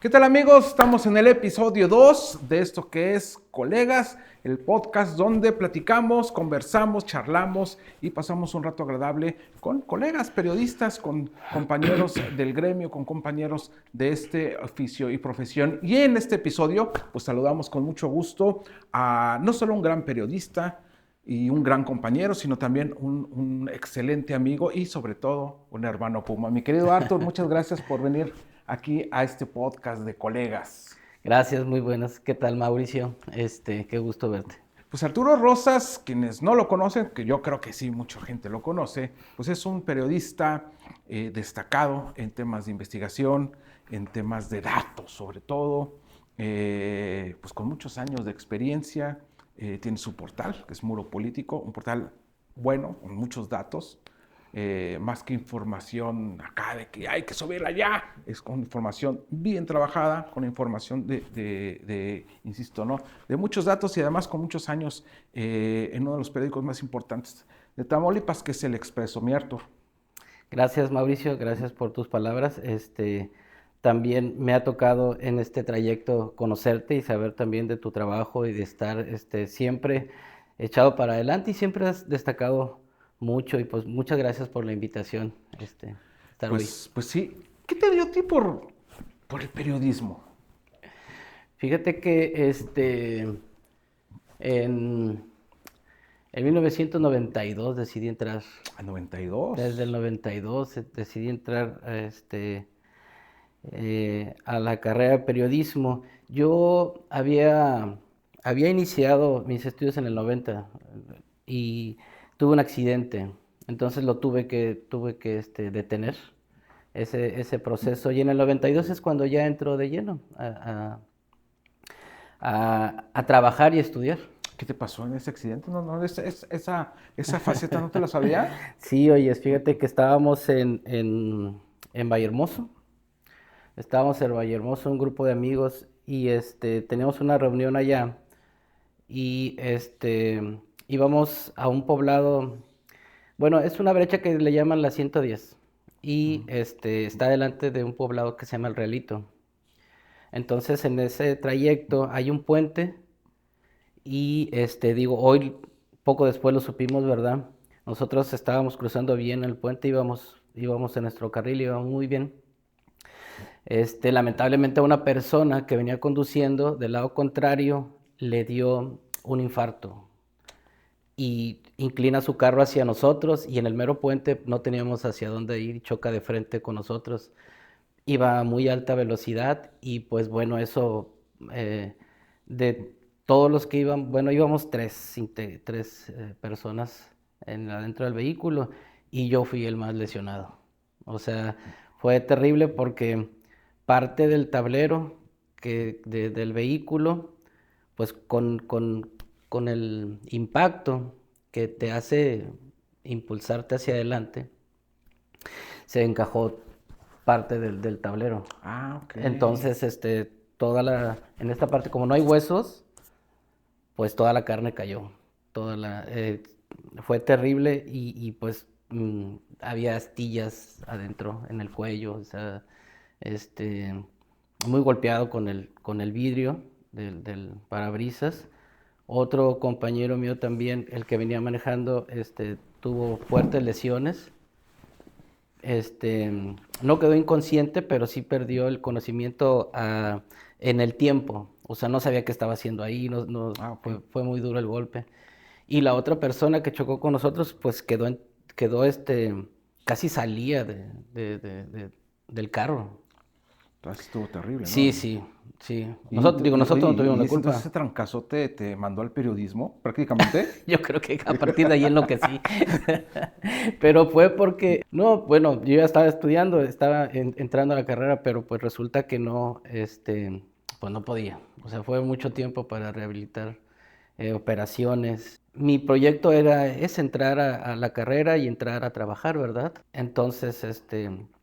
¿Qué tal, amigos? Estamos en el episodio 2 de esto que es Colegas, el podcast donde platicamos, conversamos, charlamos y pasamos un rato agradable con colegas, periodistas, con compañeros del gremio, con compañeros de este oficio y profesión. Y en este episodio, pues saludamos con mucho gusto a no solo un gran periodista y un gran compañero, sino también un excelente amigo y sobre todo un hermano Puma. Mi querido Arthur, muchas gracias por venir aquí a este podcast de colegas. Gracias, muy buenas. ¿Qué tal, Mauricio? Qué gusto verte. Pues Arturo Rosas, quienes no lo conocen, que yo creo que sí, mucha gente lo conoce, pues es un periodista destacado en temas de investigación, en temas de datos sobre todo, pues con muchos años de experiencia, tiene su portal, que es Muro Político, un portal bueno, con muchos datos, más que información acá de que hay que subirla ya, es con información bien trabajada, con información insisto, ¿no? De muchos datos y además con muchos años en uno de los periódicos más importantes de Tamaulipas, que es El Expreso. Mi Artur. Gracias, Mauricio, gracias por tus palabras. También me ha tocado en este trayecto conocerte y saber también de tu trabajo y de estar siempre echado para adelante y siempre has destacado mucho y pues muchas gracias por la invitación, estar hoy. Pues sí, ¿qué te dio a ti por el periodismo? Fíjate que en, en 1992 decidí entrar. A 92. Desde el 92 decidí entrar a la carrera de periodismo. Yo había iniciado mis estudios en el 90 y tuve un accidente, entonces tuve que detener ese proceso y en el 92 es cuando ya entro de lleno a trabajar y estudiar. ¿Qué te pasó en ese accidente? No, esa faceta no te la sabía. Sí, oye, fíjate que estábamos en Vallehermoso. Estábamos en Vallehermoso, un grupo de amigos, y teníamos una reunión allá. Y íbamos a un poblado. Bueno, es una brecha que le llaman la 110. Y está delante de un poblado que se llama El Realito. Entonces, en ese trayecto hay un puente. Y hoy, poco después lo supimos, ¿verdad? Nosotros estábamos cruzando bien el puente, íbamos en nuestro carril, íbamos muy bien. Lamentablemente a una persona que venía conduciendo del lado contrario le dio un infarto y inclina su carro hacia nosotros y en el mero puente no teníamos hacia dónde ir, choca de frente con nosotros. Iba a muy alta velocidad y pues bueno, eso de todos los que iban, bueno, íbamos tres personas adentro del vehículo y yo fui el más lesionado. O sea, fue terrible porque parte del tablero del vehículo, pues con el impacto que te hace impulsarte hacia adelante, se encajó parte del tablero. Ah, ok. Entonces, en esta parte, como no hay huesos, pues toda la carne cayó. Fue terrible pues había astillas adentro en el cuello, o sea, muy golpeado con el vidrio del parabrisas. Otro compañero mío también, el que venía manejando, tuvo fuertes lesiones. No quedó inconsciente, pero sí perdió el conocimiento en el tiempo. O sea, no sabía qué estaba haciendo ahí, Ok. fue muy duro el golpe. Y la otra persona que chocó con nosotros, pues casi salía del carro. Entonces estuvo terrible, Sí, ¿no? sí, sí. Y, Nosotros oye, no tuvimos la entonces culpa. ese trancazo te mandó al periodismo, prácticamente. Yo creo que a partir de ahí enloquecí. Pero fue porque, no, bueno, yo ya estaba estudiando, estaba entrando a la carrera, pero pues resulta que no, pues no podía. O sea, fue mucho tiempo para rehabilitar operaciones. Mi proyecto es entrar a la carrera y entrar a trabajar, ¿verdad? Entonces,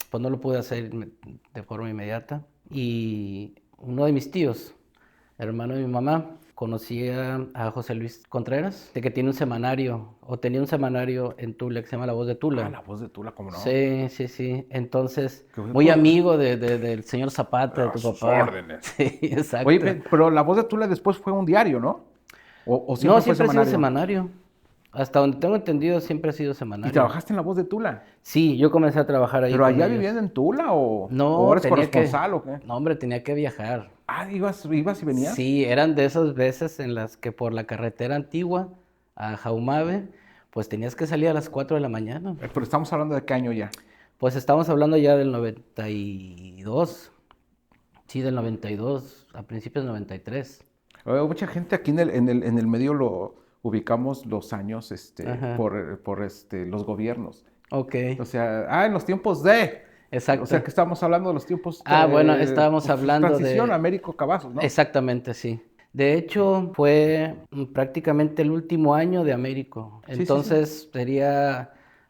pues no lo pude hacer de forma inmediata. Y uno de mis tíos, hermano de mi mamá, conocí a José Luis Contreras, de que tiene un semanario, o tenía un semanario en Tula que se llama La Voz de Tula. Ah, La Voz de Tula, ¿cómo no? Sí, sí, sí. Entonces, Que fue muy por- amigo del señor Zapata, de A tu sus papá. órdenes. Sí, Oye, exacto. pero La Voz de Tula después fue un diario, ¿no? ¿O No, siempre fue siempre ha sido semanario? semanario. Hasta donde tengo entendido, siempre ha sido ¿Y semanario. trabajaste en La Voz de Tula? Sí, yo comencé a trabajar ahí ¿Pero con allá ellos. vivían en Tula o No, eres corresponsal o qué? no, hombre, tenía que viajar. Ah, ibas y venías. Sí, eran de esas veces en las que por la carretera antigua a Jaumabe, pues tenías que salir a las 4 de la mañana. Pero estamos hablando de qué año ya. Pues estamos hablando ya del 92. Sí, del 92, a principios del 93. Mucha gente aquí en el medio lo ubicamos los años Ajá. por los gobiernos. Ok, O sea, en los tiempos de. O sea, exacto. que estamos hablando de los tiempos Bueno, estábamos pues, hablando transición de... Américo Cavazos, ¿no? Exactamente, sí. De hecho, fue prácticamente el último año de Américo. Sí, sí, sí. Entonces,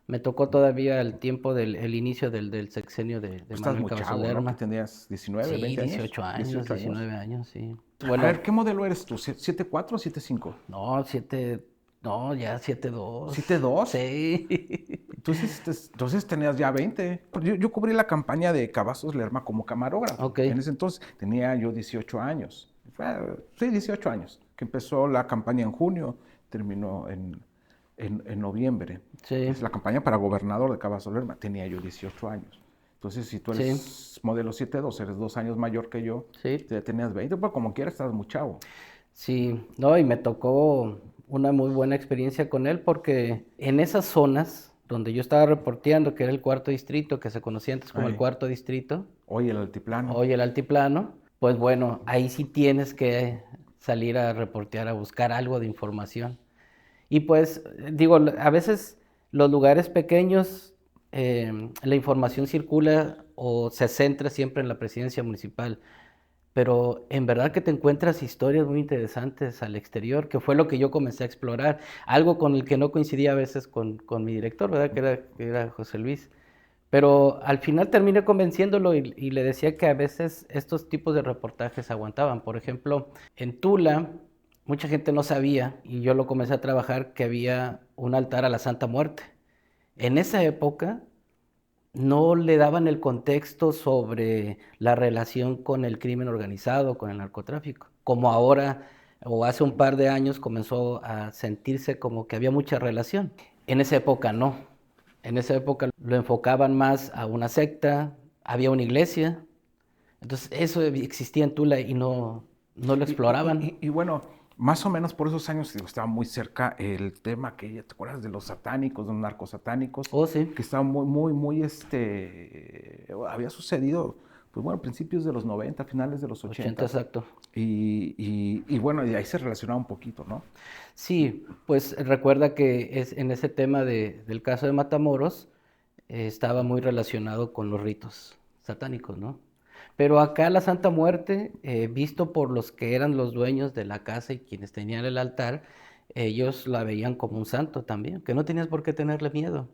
me tocó todavía el tiempo el inicio del sexenio de Pues estás Manuel muy Cavazos chavo, ¿no? Que Lerma. tenías 19, Sí, 20 años. 18 años, 18 años. 19 años, sí. A Bueno, ver, ¿qué modelo eres tú? ¿7.4 o 7.5? no, no, ya 7-2. ¿7.2? Sí. Entonces tenías ya 20. Yo cubrí la campaña de Cavazos Lerma como camarógrafo. Ok. En ese entonces tenía yo 18 años. Sí, 18 años. Que empezó la campaña en junio, terminó en noviembre. Sí, Es la campaña para gobernador de Cavazos Lerma. Tenía yo 18 años. Entonces, si tú eres sí, modelo 7.2, eres 2 años mayor que yo, sí. ya tenías 20, pues como quieras, estás muy chavo. Sí, no, y me tocó una muy buena experiencia con él porque en esas zonas donde yo estaba reporteando, que era el cuarto distrito, que se conocía antes como el Ay, cuarto distrito, oye, el altiplano. hoy el altiplano, pues bueno, ahí sí tienes que salir a reportear, a buscar algo de información. Y pues, digo, a veces los lugares pequeños, la información circula o se centra siempre en la presidencia municipal, pero en verdad que te encuentras historias muy interesantes al exterior, que fue lo que yo comencé a explorar, algo con el que no coincidía a veces con mi director, ¿verdad? Que era José Luis. Pero al final terminé convenciéndolo y le decía que a veces estos tipos de reportajes aguantaban. Por ejemplo, en Tula, mucha gente no sabía, y yo lo comencé a trabajar, que había un altar a la Santa Muerte. En esa época no le daban el contexto sobre la relación con el crimen organizado, con el narcotráfico, como ahora o hace un par de años comenzó a sentirse como que había mucha relación. En esa época no. En esa época lo enfocaban más a una secta, había una iglesia, entonces eso existía en Tula y no lo Y, y- exploraban. y- y bueno, más o menos por esos años digo, estaba muy cerca el tema que, ¿te acuerdas de los satánicos, de los narcosatánicos? Oh, sí, Que estaba muy, muy, muy, había sucedido, pues bueno, a principios de los 90, finales de los 80 80. exacto. Y bueno, y ahí se relacionaba un poquito, ¿no? Sí, pues recuerda que en ese tema del caso de Matamoros estaba muy relacionado con los ritos satánicos, ¿no? Pero acá la Santa Muerte, visto por los que eran los dueños de la casa y quienes tenían el altar, ellos la veían como un santo también, que no tenías por qué tenerle miedo.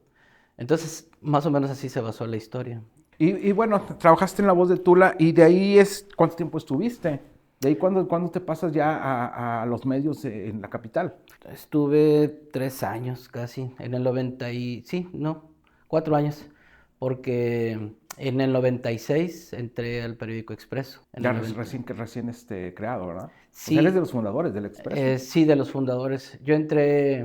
Entonces, más o menos así se basó la historia. Y bueno, trabajaste en La Voz de Tula y de ahí ¿cuánto tiempo estuviste? De ahí, ¿cuándo te pasas ya a los medios en la capital? Estuve 3 años casi, en el 90 y... Sí, no, 4 años, porque en el 96 entré al periódico Expreso. En Ya el 90. recién creado, ¿verdad? O sea, eres de Sí, los fundadores del Expreso. sí, de los fundadores. Yo entré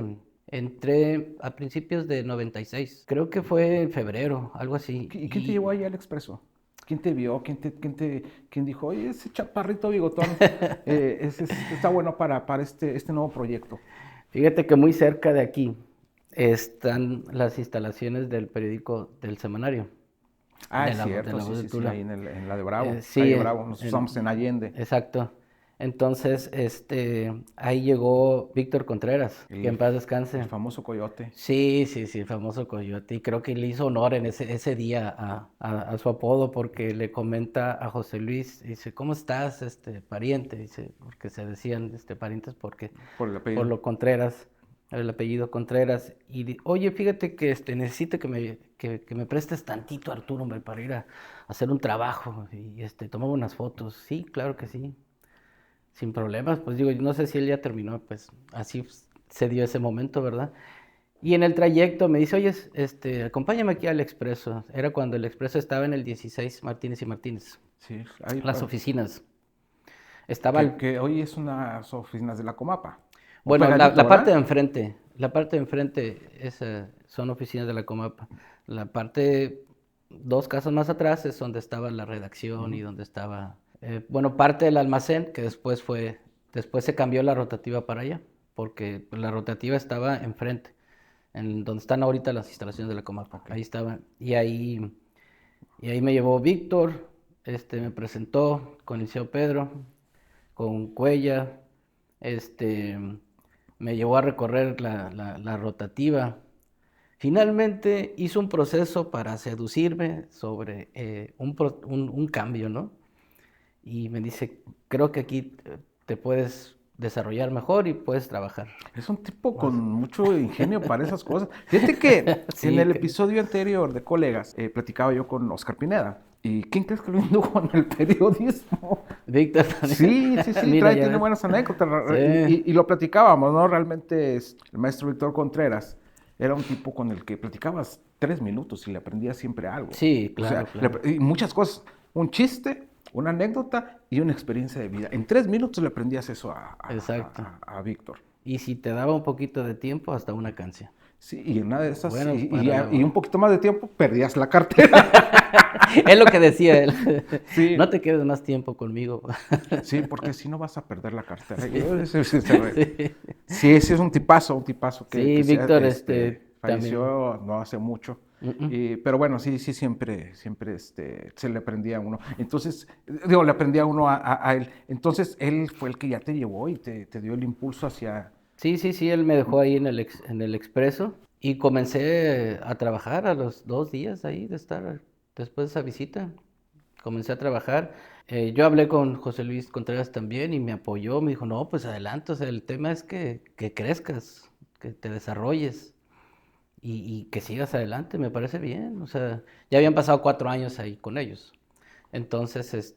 a principios de 96, creo que fue en febrero, algo así. ¿Y quién te llevó ahí al Expreso? ¿Quién te vio? ¿Quién dijo, oye, ese chaparrito bigotón está bueno para este nuevo proyecto? Fíjate que muy cerca de aquí están las instalaciones del periódico del semanario, Ah, de es de cierto, la sí, voz de sí, sí, Tula. ahí en la de Bravo, Sí, calle Bravo, nos usamos en Allende. exacto. Entonces, ahí llegó Víctor Contreras, que El, en paz el descanse. famoso coyote. Sí, sí, sí, el famoso Coyote. Y creo que le hizo honor en ese día a su apodo porque le comenta a José Luis, dice, ¿cómo estás, pariente? Dice, porque se decían, parientes porque, Por el por apellido. lo Contreras, el apellido Contreras. Y oye, fíjate que necesito que me prestes tantito, Arturo, hombre, para ir a hacer un trabajo y tomar unas fotos. Sí, claro que sí. sin problemas, pues digo, yo no sé si él ya terminó, pues así se dio ese momento, ¿verdad? Y en el trayecto me dice, oye, acompáñame aquí al Expreso. Era cuando el Expreso estaba en el 16 Martínez y Martínez, Sí, ahí, las oficinas. Estaba que hoy es unas oficinas de la Comapa. O bueno, pegadito, la parte de ¿verdad? enfrente, son oficinas de la Comapa. La parte, dos casas más atrás es donde estaba la redacción y Ujú. donde estaba, bueno, parte del almacén, que después se cambió la rotativa para allá, porque la rotativa estaba enfrente, en donde están ahorita las instalaciones de la Comapa. Ok. Ahí estaba, y ahí me llevó Víctor, me presentó con el Liceo Pedro, con Cuella, este, me llevó a recorrer la rotativa. Finalmente hizo un proceso para seducirme sobre un cambio, ¿no? Y me dice, creo que aquí te puedes desarrollar mejor y puedes trabajar. Es un tipo con Más. mucho ingenio para esas cosas. Fíjate que en Sí, el episodio anterior de Colegas, platicaba yo con Oscar Pineda. ¿Y quién crees que lo indujo en el periodismo? Víctor también. Sí, sí, sí, Mira, ya tiene ves. buenas anécdotas. Sí, Y lo platicábamos, ¿no? Realmente el maestro Víctor Contreras era un tipo con el que platicabas 3 minutos y le aprendías siempre algo. sí, O sea, claro, claro. y muchas cosas. Un chiste, una anécdota y una experiencia de vida. En 3 minutos le aprendías eso Exacto. a Víctor. Y si te daba un poquito de tiempo, hasta una canción. Sí, y en una de esas, Bueno, para y un elaborar. poquito más de tiempo, perdías la cartera. Es lo que decía él. Sí, No te quedes más tiempo conmigo. sí, porque si no vas a perder la cartera. Sí, sí. Sí, ese es un tipazo Sí, Víctor, también. falleció no hace mucho. Mm, mm. Pero bueno, sí, sí, siempre, siempre se le aprendía a uno. Entonces, digo, le aprendía a uno a él. Entonces, él fue el que ya te llevó y te dio el impulso hacia... Sí, sí, sí, él me dejó ahí en el Expreso y comencé a trabajar a los 2 días ahí de estar después de esa visita. Comencé a trabajar. Yo hablé con José Luis Contreras también y me apoyó, me dijo, no, pues adelante, o sea, el tema es que crezcas, que te desarrolles y que sigas adelante, me parece bien. O sea, ya habían pasado 4 años ahí con ellos. Entonces,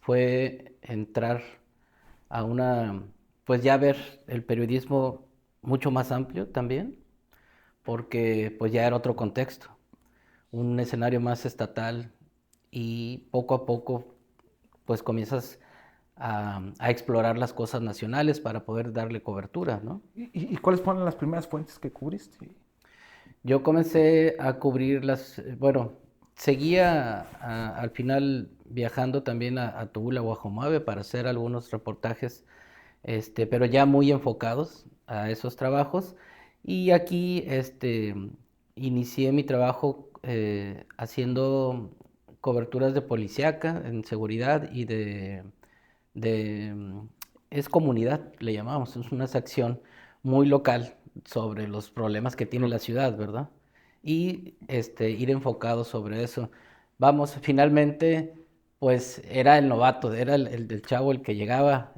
fue entrar a pues ya ver el periodismo mucho más amplio también, porque pues ya era otro contexto, un escenario más estatal y poco a poco pues comienzas a explorar las cosas nacionales para poder darle cobertura, ¿no? ¿Y cuáles fueron las primeras fuentes que cubriste? Yo comencé a cubrir bueno, seguía al final viajando también a Tula o a Jomave para hacer algunos reportajes, pero ya muy enfocados a esos trabajos. Y aquí, inicié mi trabajo haciendo coberturas de policíaca en seguridad y es comunidad, le llamamos, es una sección muy local sobre los problemas que tiene la ciudad, ¿verdad? Y ir enfocado sobre eso. Vamos, finalmente, pues era el novato, era el chavo el que llegaba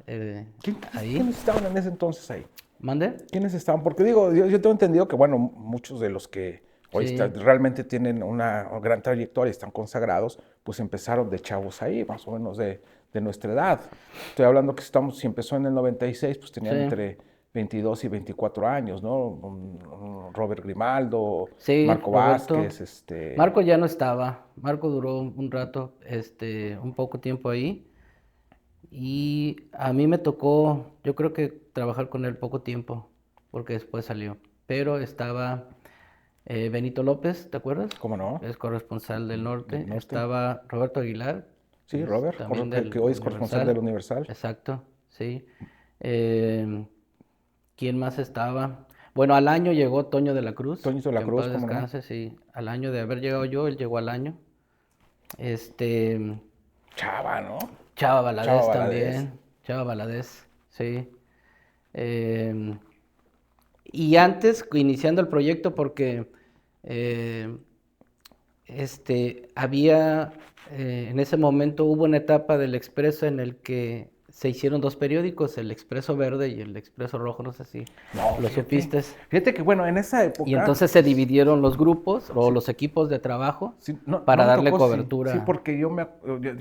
ahí. ¿Quiénes estaban en ese entonces ahí? ¿Mande? ¿Quiénes estaban? Porque digo, yo tengo entendido que, bueno, muchos de los que hoy Sí, realmente tienen una gran trayectoria, están consagrados, pues empezaron de chavos ahí, más o menos de nuestra edad. Estoy hablando que si empezó en el 96, pues tenían sí, entre 22 y 24 años, ¿no? Robert Grimaldo, sí, Marco Roberto. Vázquez, Marco ya no estaba. Marco duró un rato, un poco tiempo ahí. Y a mí me tocó, yo creo que trabajar con él poco tiempo, porque después salió. Pero estaba Benito López, ¿te acuerdas? ¿cómo no? Es corresponsal del Del norte. norte. Estaba Roberto Aguilar, Sí, Robert, también que del hoy es corresponsal del Universal. Universal. Exacto, sí. Eh, ¿Quién más estaba? Bueno, al año llegó Toño de la Cruz, Toñito de que la en Cruz, paz ¿cómo no? descanse, sí. Al año de haber llegado yo, él llegó al año. Este, Chava, ¿no? Chava Chava Valadez Valadez. también, Chava Valadez, sí. Em, y antes, iniciando el proyecto, porque eh, en ese momento hubo una etapa del Expreso en el que se hicieron dos periódicos, el Expreso Verde y el Expreso Rojo, no sé si No, lo supiste. Fíjate que, bueno, en esa época... Y entonces se dividieron los grupos o los equipos de trabajo sí, no, para no me darle tocó, sí, cobertura. sí, porque yo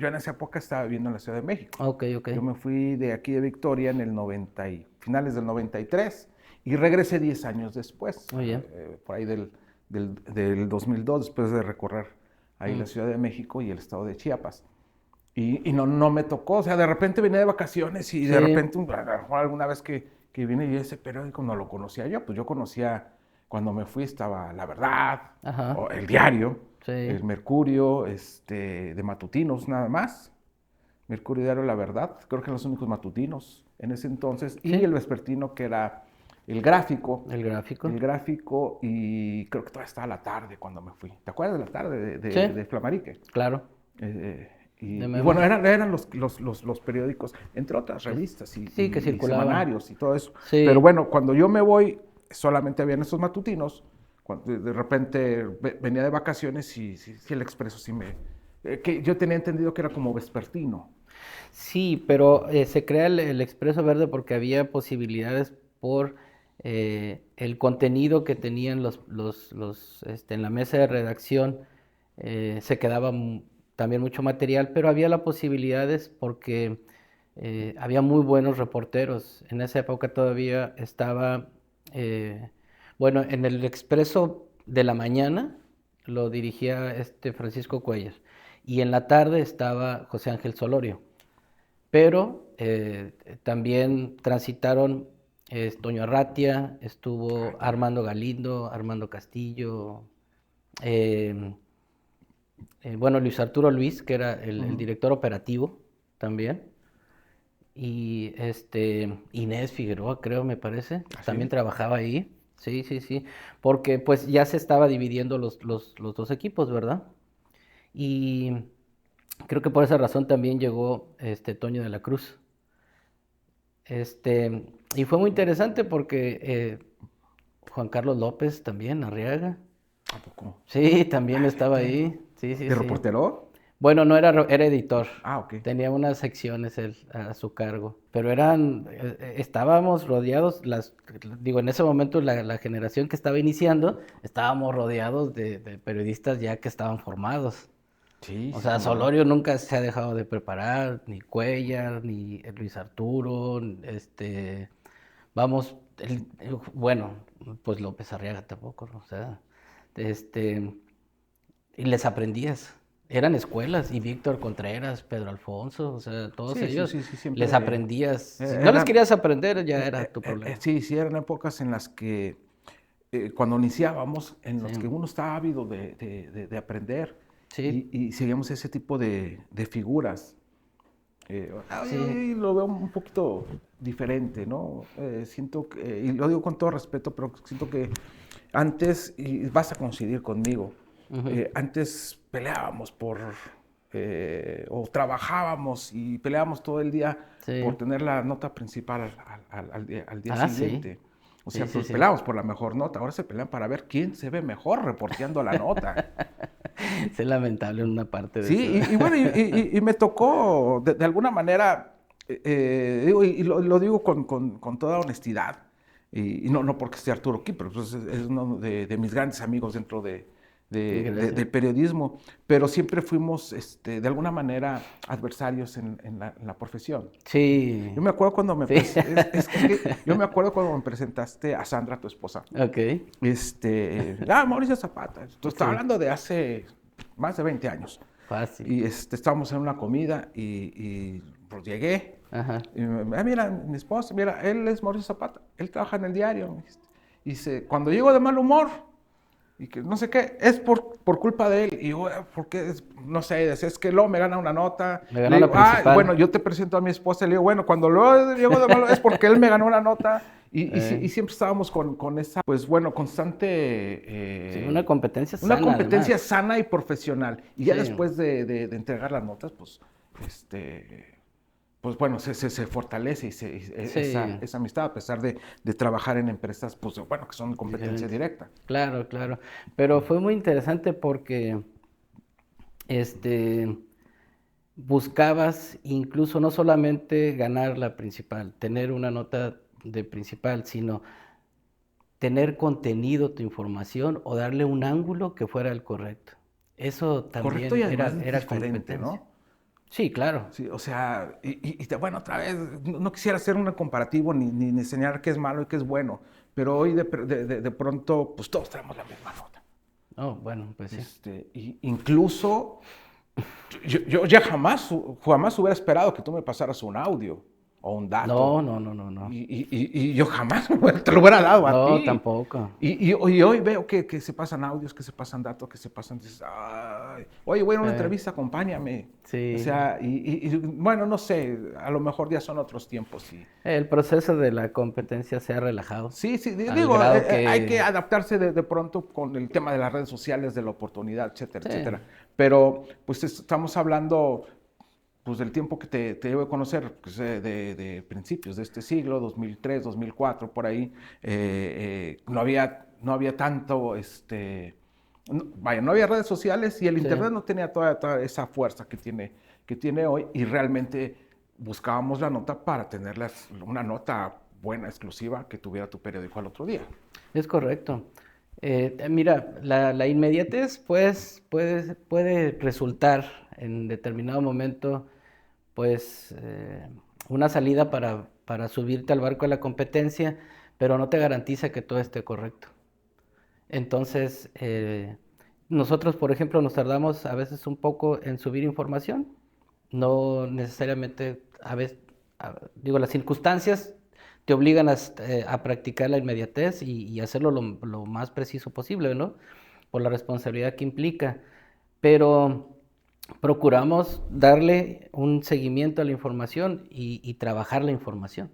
en esa época estaba viviendo en la Ciudad de México. Ok, ok. Yo me fui de aquí de Victoria en el finales del 93 y regresé 10 años después, Muy bien. por ahí del 2002, después de recorrer ahí la Ciudad de México y el estado de Chiapas. Y no me tocó, o sea, de repente venía de vacaciones y de Sí. repente, a lo mejor alguna vez que vine y ese periódico no lo conocía yo, pues yo conocía, cuando me fui estaba La Verdad, Ajá. o El Diario, Sí. El Mercurio, de matutinos nada más. Mercurio, Diario, La Verdad, creo que eran los únicos matutinos en ese entonces, y Sí. el vespertino que era El Gráfico. El Gráfico. El Gráfico, y creo que todavía estaba la tarde cuando me fui. ¿Te acuerdas de la tarde Sí. de Flamarique? Claro. Y De bueno, eran los periódicos, entre otras revistas y, Sí, que y circulaban. semanarios y todo eso. Sí. Pero bueno, cuando yo me voy, solamente habían esos matutinos. Cuando de repente venía de vacaciones y sí, el Expreso sí que yo tenía entendido que era como vespertino. Sí, pero se crea el Expreso Verde porque había posibilidades por el contenido que tenían en la mesa de redacción. Se quedaba también mucho material, pero había las posibilidades porque había muy buenos reporteros. En esa época todavía estaba, bueno, en el Expreso de la mañana lo dirigía Francisco Cuellar y en la tarde estaba José Ángel Solorio. Pero también transitaron Toño Arratia, estuvo Armando Galindo, Armando Castillo, eh, bueno, Luis Arturo Luis, que era el director operativo también, y Inés Figueroa, creo, me parece, también trabajaba ahí. Sí, sí, sí, porque pues ya se estaba dividiendo los dos equipos, ¿verdad? Y creo que por esa razón también llegó Toño de la Cruz. Y fue muy interesante porque Juan Carlos López también, Arriaga. ¿A poco? Sí, también estaba ahí. Sí, sí, ¿De sí. reportero? Bueno, no era, era editor. Ah, ok. Tenía unas secciones él a su cargo. Pero estábamos rodeados, digo, en ese momento la generación que estaba iniciando, estábamos rodeados de periodistas ya que estaban formados. Sí, O sí, sea, cómo no. Solorio nunca se ha dejado de preparar, ni Cuellar, ni Luis Arturo, vamos, bueno, pues López Arriaga tampoco, ¿no? O sea, y les aprendías. Eran escuelas, y Víctor Contreras, Pedro Alfonso, o sea, todos Sí, sí, ellos, sí, sí, siempre. les aprendías. Si no les Eran- querías aprender, ya era tu problema. Sí, sí, eran épocas en las que cuando iniciábamos, en los Sí. que uno estaba ávido de aprender Sí. y seguíamos ese tipo de figuras. Sí. Hoy lo veo un poquito diferente, ¿no? Siento que, y lo digo con todo respeto, pero siento que antes, y vas a coincidir conmigo, antes peleábamos o trabajábamos y peleábamos todo el día Sí. por tener la nota principal al día Ah, sí. siguiente. O sea, Sí, sí, pues sí. peleábamos por la mejor nota. Ahora se pelean para ver quién se ve mejor reporteando la nota. Es lamentable en una parte de Sí, eso. y bueno, y me tocó de alguna manera, digo, y lo digo con toda honestidad, y no porque esté Arturo aquí, pero pues es uno de mis grandes amigos dentro Gracias. del periodismo, pero siempre fuimos de alguna manera adversarios en la profesión. Sí. Yo me acuerdo cuando me, Sí. es que yo me acuerdo cuando me presentaste a Sandra, tu esposa. Ok. Mauricio Zapata, esto está Sí. hablando de hace más de 20 años. Fácil. Y estábamos en una comida y pues llegué. Ajá. Y mira, mi esposa, mira, él es Mauricio Zapata, él trabaja en el diario. Me dijiste. Y dice, cuando llego de mal humor, y que no sé qué, es por culpa de él. Y yo, ¿por qué? No sé, es que luego me gana una nota. Me ganó Le digo, la principal. bueno, yo te presento a mi esposa. Le digo, bueno, cuando luego llego de mal humor es porque él me ganó una nota. Y siempre estábamos con esa, pues bueno, constante... Sí, una competencia sana. Una competencia además. sana y profesional. Y ya Sí. después de entregar las notas, pues, pues bueno, se fortalece Sí. esa amistad, a pesar de trabajar en empresas, pues bueno, que son competencia Diferentes. directa. Claro, claro. Pero fue muy interesante porque buscabas incluso no solamente ganar la principal, tener una nota de principal, sino tener contenido tu información o darle un ángulo que fuera el correcto. Eso Correcto también y además es era diferente, competencia. ¿no? Sí, claro. Sí, o sea, bueno, otra vez, no quisiera hacer un comparativo ni enseñar qué es malo y qué es bueno, pero hoy de pronto, pues todos tenemos la misma nota. Oh, bueno, pues sí. Incluso yo ya jamás hubiera esperado que tú me pasaras un audio o un dato. No. Y yo jamás te lo hubiera dado a No, ti. tampoco. Y hoy veo que se pasan audios, que se pasan datos, que se pasan... dices, "Ay, oye, voy a una entrevista, acompáñame". Sí. O sea, bueno, no sé, a lo mejor ya son otros tiempos. El proceso de la competencia se ha relajado. Sí, Al digo, grado hay que adaptarse de pronto con el tema de las redes sociales, de la oportunidad, etcétera, Sí. etcétera. Pero pues estamos hablando pues del tiempo que te llevo a conocer, pues, de principios de este siglo, 2003, 2004, por ahí. No había tanto, no había redes sociales y el Sí. internet no tenía toda esa fuerza que tiene hoy, y realmente buscábamos la nota para tener una nota buena, exclusiva, que tuviera tu periódico al otro día. Es correcto. Mira, la inmediatez pues, puede resultar en determinado momento pues una salida para subirte al barco de la competencia, pero no te garantiza que todo esté correcto. Entonces, nosotros, por ejemplo, nos tardamos a veces un poco en subir información, no necesariamente, a veces, digo, las circunstancias te obligan a practicar la inmediatez y hacerlo lo más preciso posible, ¿no? Por la responsabilidad que implica. Pero procuramos darle un seguimiento a la información y trabajar la información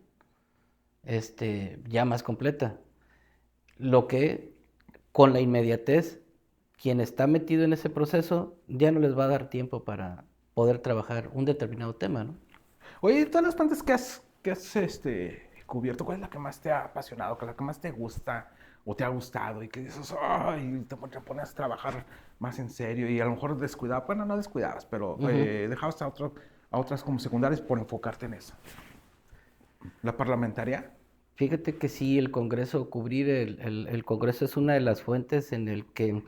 ya más completa. Lo que con la inmediatez, quien está metido en ese proceso ya no les va a dar tiempo para poder trabajar un determinado tema, ¿no? Oye, de todas las plantas que has cubierto, ¿cuál es la que más te ha apasionado, la que más te gusta o te ha gustado y que dices, ay, te pones a trabajar más en serio y a lo mejor descuidabas, bueno, no descuidabas, pero dejabas a otras como secundarias por enfocarte en esa? ¿La parlamentaria? Fíjate que sí, el Congreso, cubrir el Congreso es una de las fuentes en el que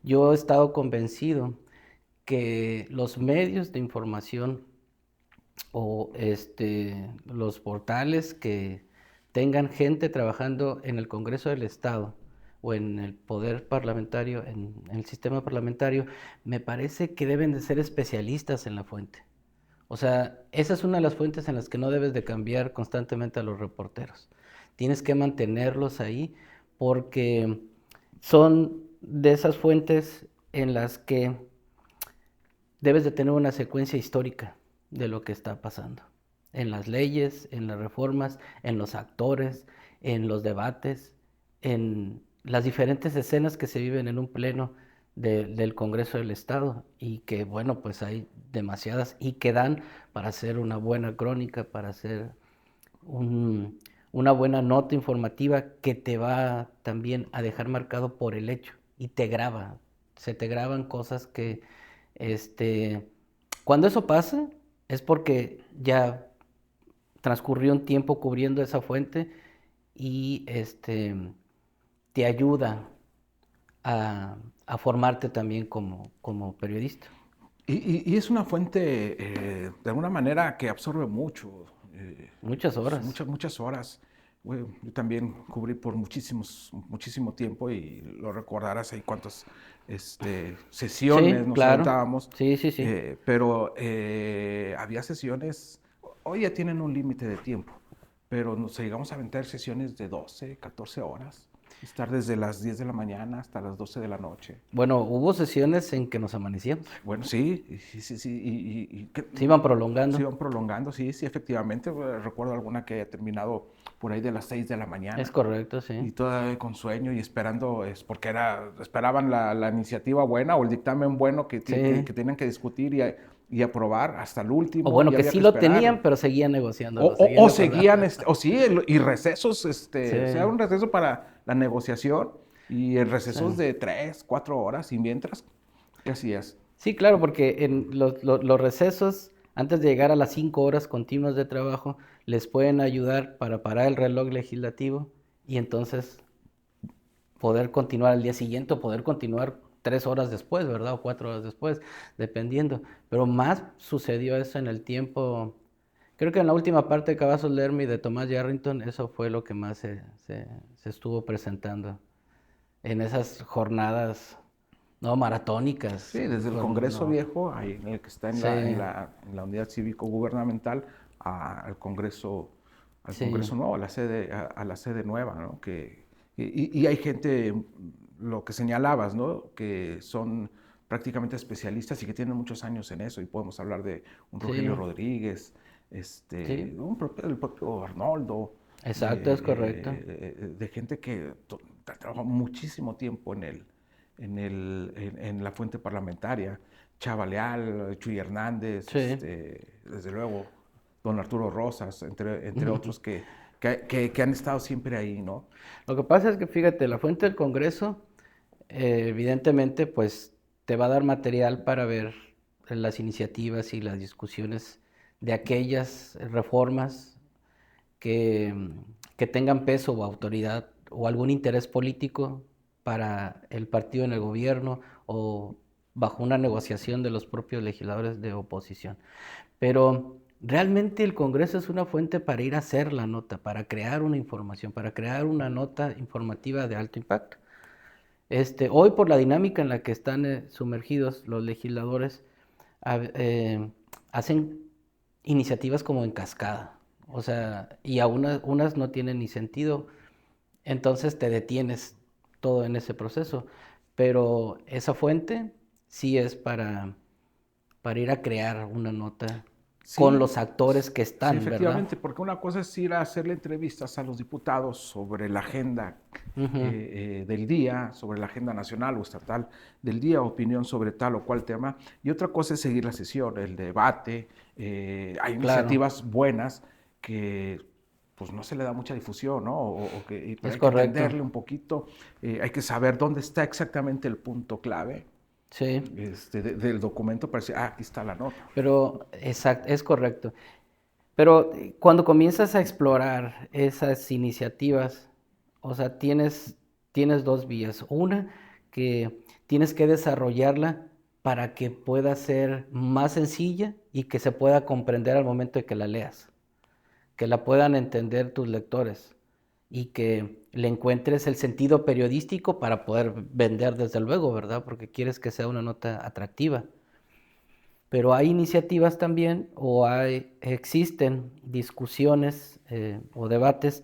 yo he estado convencido que los medios de información o los portales que tengan gente trabajando en el Congreso del Estado o en el poder parlamentario, en el sistema parlamentario, me parece que deben de ser especialistas en la fuente. O sea, esa es una de las fuentes en las que no debes de cambiar constantemente a los reporteros. Tienes que mantenerlos ahí porque son de esas fuentes en las que debes de tener una secuencia histórica de lo que está pasando. En las leyes, en las reformas, en los actores, en los debates, en las diferentes escenas que se viven en un pleno del Congreso del Estado y que, bueno, pues hay demasiadas y que dan para hacer una buena crónica, para hacer una buena nota informativa que te va también a dejar marcado por el hecho y te graba, se te graban cosas que, cuando eso pasa es porque ya transcurrió un tiempo cubriendo esa fuente y te ayuda a formarte también como periodista. Y es una fuente, de alguna manera, que absorbe mucho. Muchas horas. Muchas horas. Bueno, yo también cubrí por muchísimo tiempo y lo recordarás ahí cuántas sesiones Sí, nos claro. aventábamos. Sí. Pero había sesiones, hoy ya tienen un límite de tiempo, pero nos llegamos a aventar sesiones de 12, 14 horas. Estar desde las 10 de la mañana hasta las 12 de la noche. Bueno, hubo sesiones en que nos amanecíamos. Bueno, sí. Se iban prolongando. Se iban prolongando, sí, efectivamente. Recuerdo alguna que haya terminado por ahí de las 6 de la mañana. Es correcto, sí. Y todavía con sueño y esperando, porque esperaban la iniciativa buena o el dictamen bueno que tenían que discutir y aprobar hasta el último. O bueno, y que había sí lo esperar. tenían, pero seguían negociando. O seguían, y recesos, o sea, un receso para la negociación y en recesos de 3, 4 horas. Y mientras, ¿qué hacías? Sí, claro, porque en los recesos antes de llegar a las 5 horas continuas de trabajo, les pueden ayudar para parar el reloj legislativo y entonces poder continuar al día siguiente o poder continuar 3 horas después, ¿verdad? O 4 horas después, dependiendo. Pero más sucedió eso en el tiempo. Creo que en la última parte de Cavazos Lermy de Tomás Yarrington, eso fue lo que más se estuvo presentando en esas jornadas, no, maratónicas. Sí, desde el Congreso Viejo, ahí en el que está Sí. en la unidad cívico-gubernamental, al Congreso Sí. Nuevo, a la sede nueva, ¿no? Y hay gente, lo que señalabas, ¿no? Que son prácticamente especialistas y que tienen muchos años en eso, y podemos hablar de un Rogelio Sí. Rodríguez, Sí. el propio Arnoldo, Exacto, es correcto. de gente que trabajó muchísimo tiempo en la fuente parlamentaria. Chava Leal, Chuy Hernández, Sí. desde luego don Arturo Rosas, entre otros que han estado siempre ahí, ¿no? Lo que pasa es que, fíjate, la fuente del Congreso, evidentemente, pues te va a dar material para ver las iniciativas y las discusiones de aquellas reformas que, que tengan peso o autoridad o algún interés político para el partido en el gobierno o bajo una negociación de los propios legisladores de oposición. Pero realmente el Congreso es una fuente para ir a hacer la nota, para crear una información, para crear una nota informativa de alto impacto. Hoy, por la dinámica en la que están sumergidos los legisladores, hacen iniciativas como en cascada, o sea, y a unas no tienen ni sentido, entonces te detienes todo en ese proceso, pero esa fuente sí es para ir a crear una nota con Sí, los actores que sí, están, ¿verdad? efectivamente, porque una cosa es ir a hacerle entrevistas a los diputados sobre la agenda del día, sobre la agenda nacional o estatal del día, opinión sobre tal o cual tema, y otra cosa es seguir la sesión, el debate. Hay iniciativas buenas que pues no se le da mucha difusión, ¿no? Pero Es hay que correcto. entenderle un poquito, hay que saber dónde está exactamente el punto clave Sí, del documento para decir, aquí está la nota. pero es correcto. Pero cuando comienzas a explorar esas iniciativas, o sea, tienes dos vías. Una, que tienes que desarrollarla para que pueda ser más sencilla y que se pueda comprender al momento de que la leas, que la puedan entender tus lectores y que le encuentres el sentido periodístico para poder vender desde luego, ¿verdad? Porque quieres que sea una nota atractiva. Pero hay iniciativas también existen discusiones o debates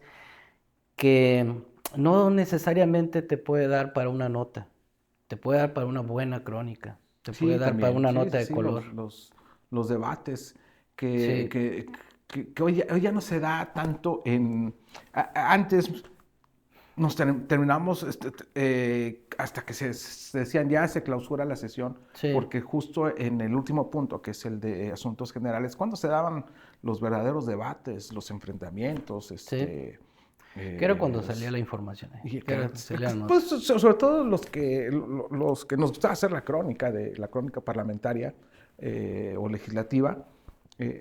que no necesariamente te puede dar para una nota, te puede dar para una buena crónica, te puede Sí, dar para también, una sí, nota sí, de sí, color. los debates que, Sí, que, que hoy ya no se da tanto antes terminamos hasta que se decían ya se clausura la sesión, sí. porque justo en el último punto, que es el de asuntos generales, cuando se daban los verdaderos debates, los enfrentamientos, Sí. Que era cuando eh, salía la información, y que era, salía la nota. pues, sobre todo los que nos gusta hacer la crónica parlamentaria o legislativa,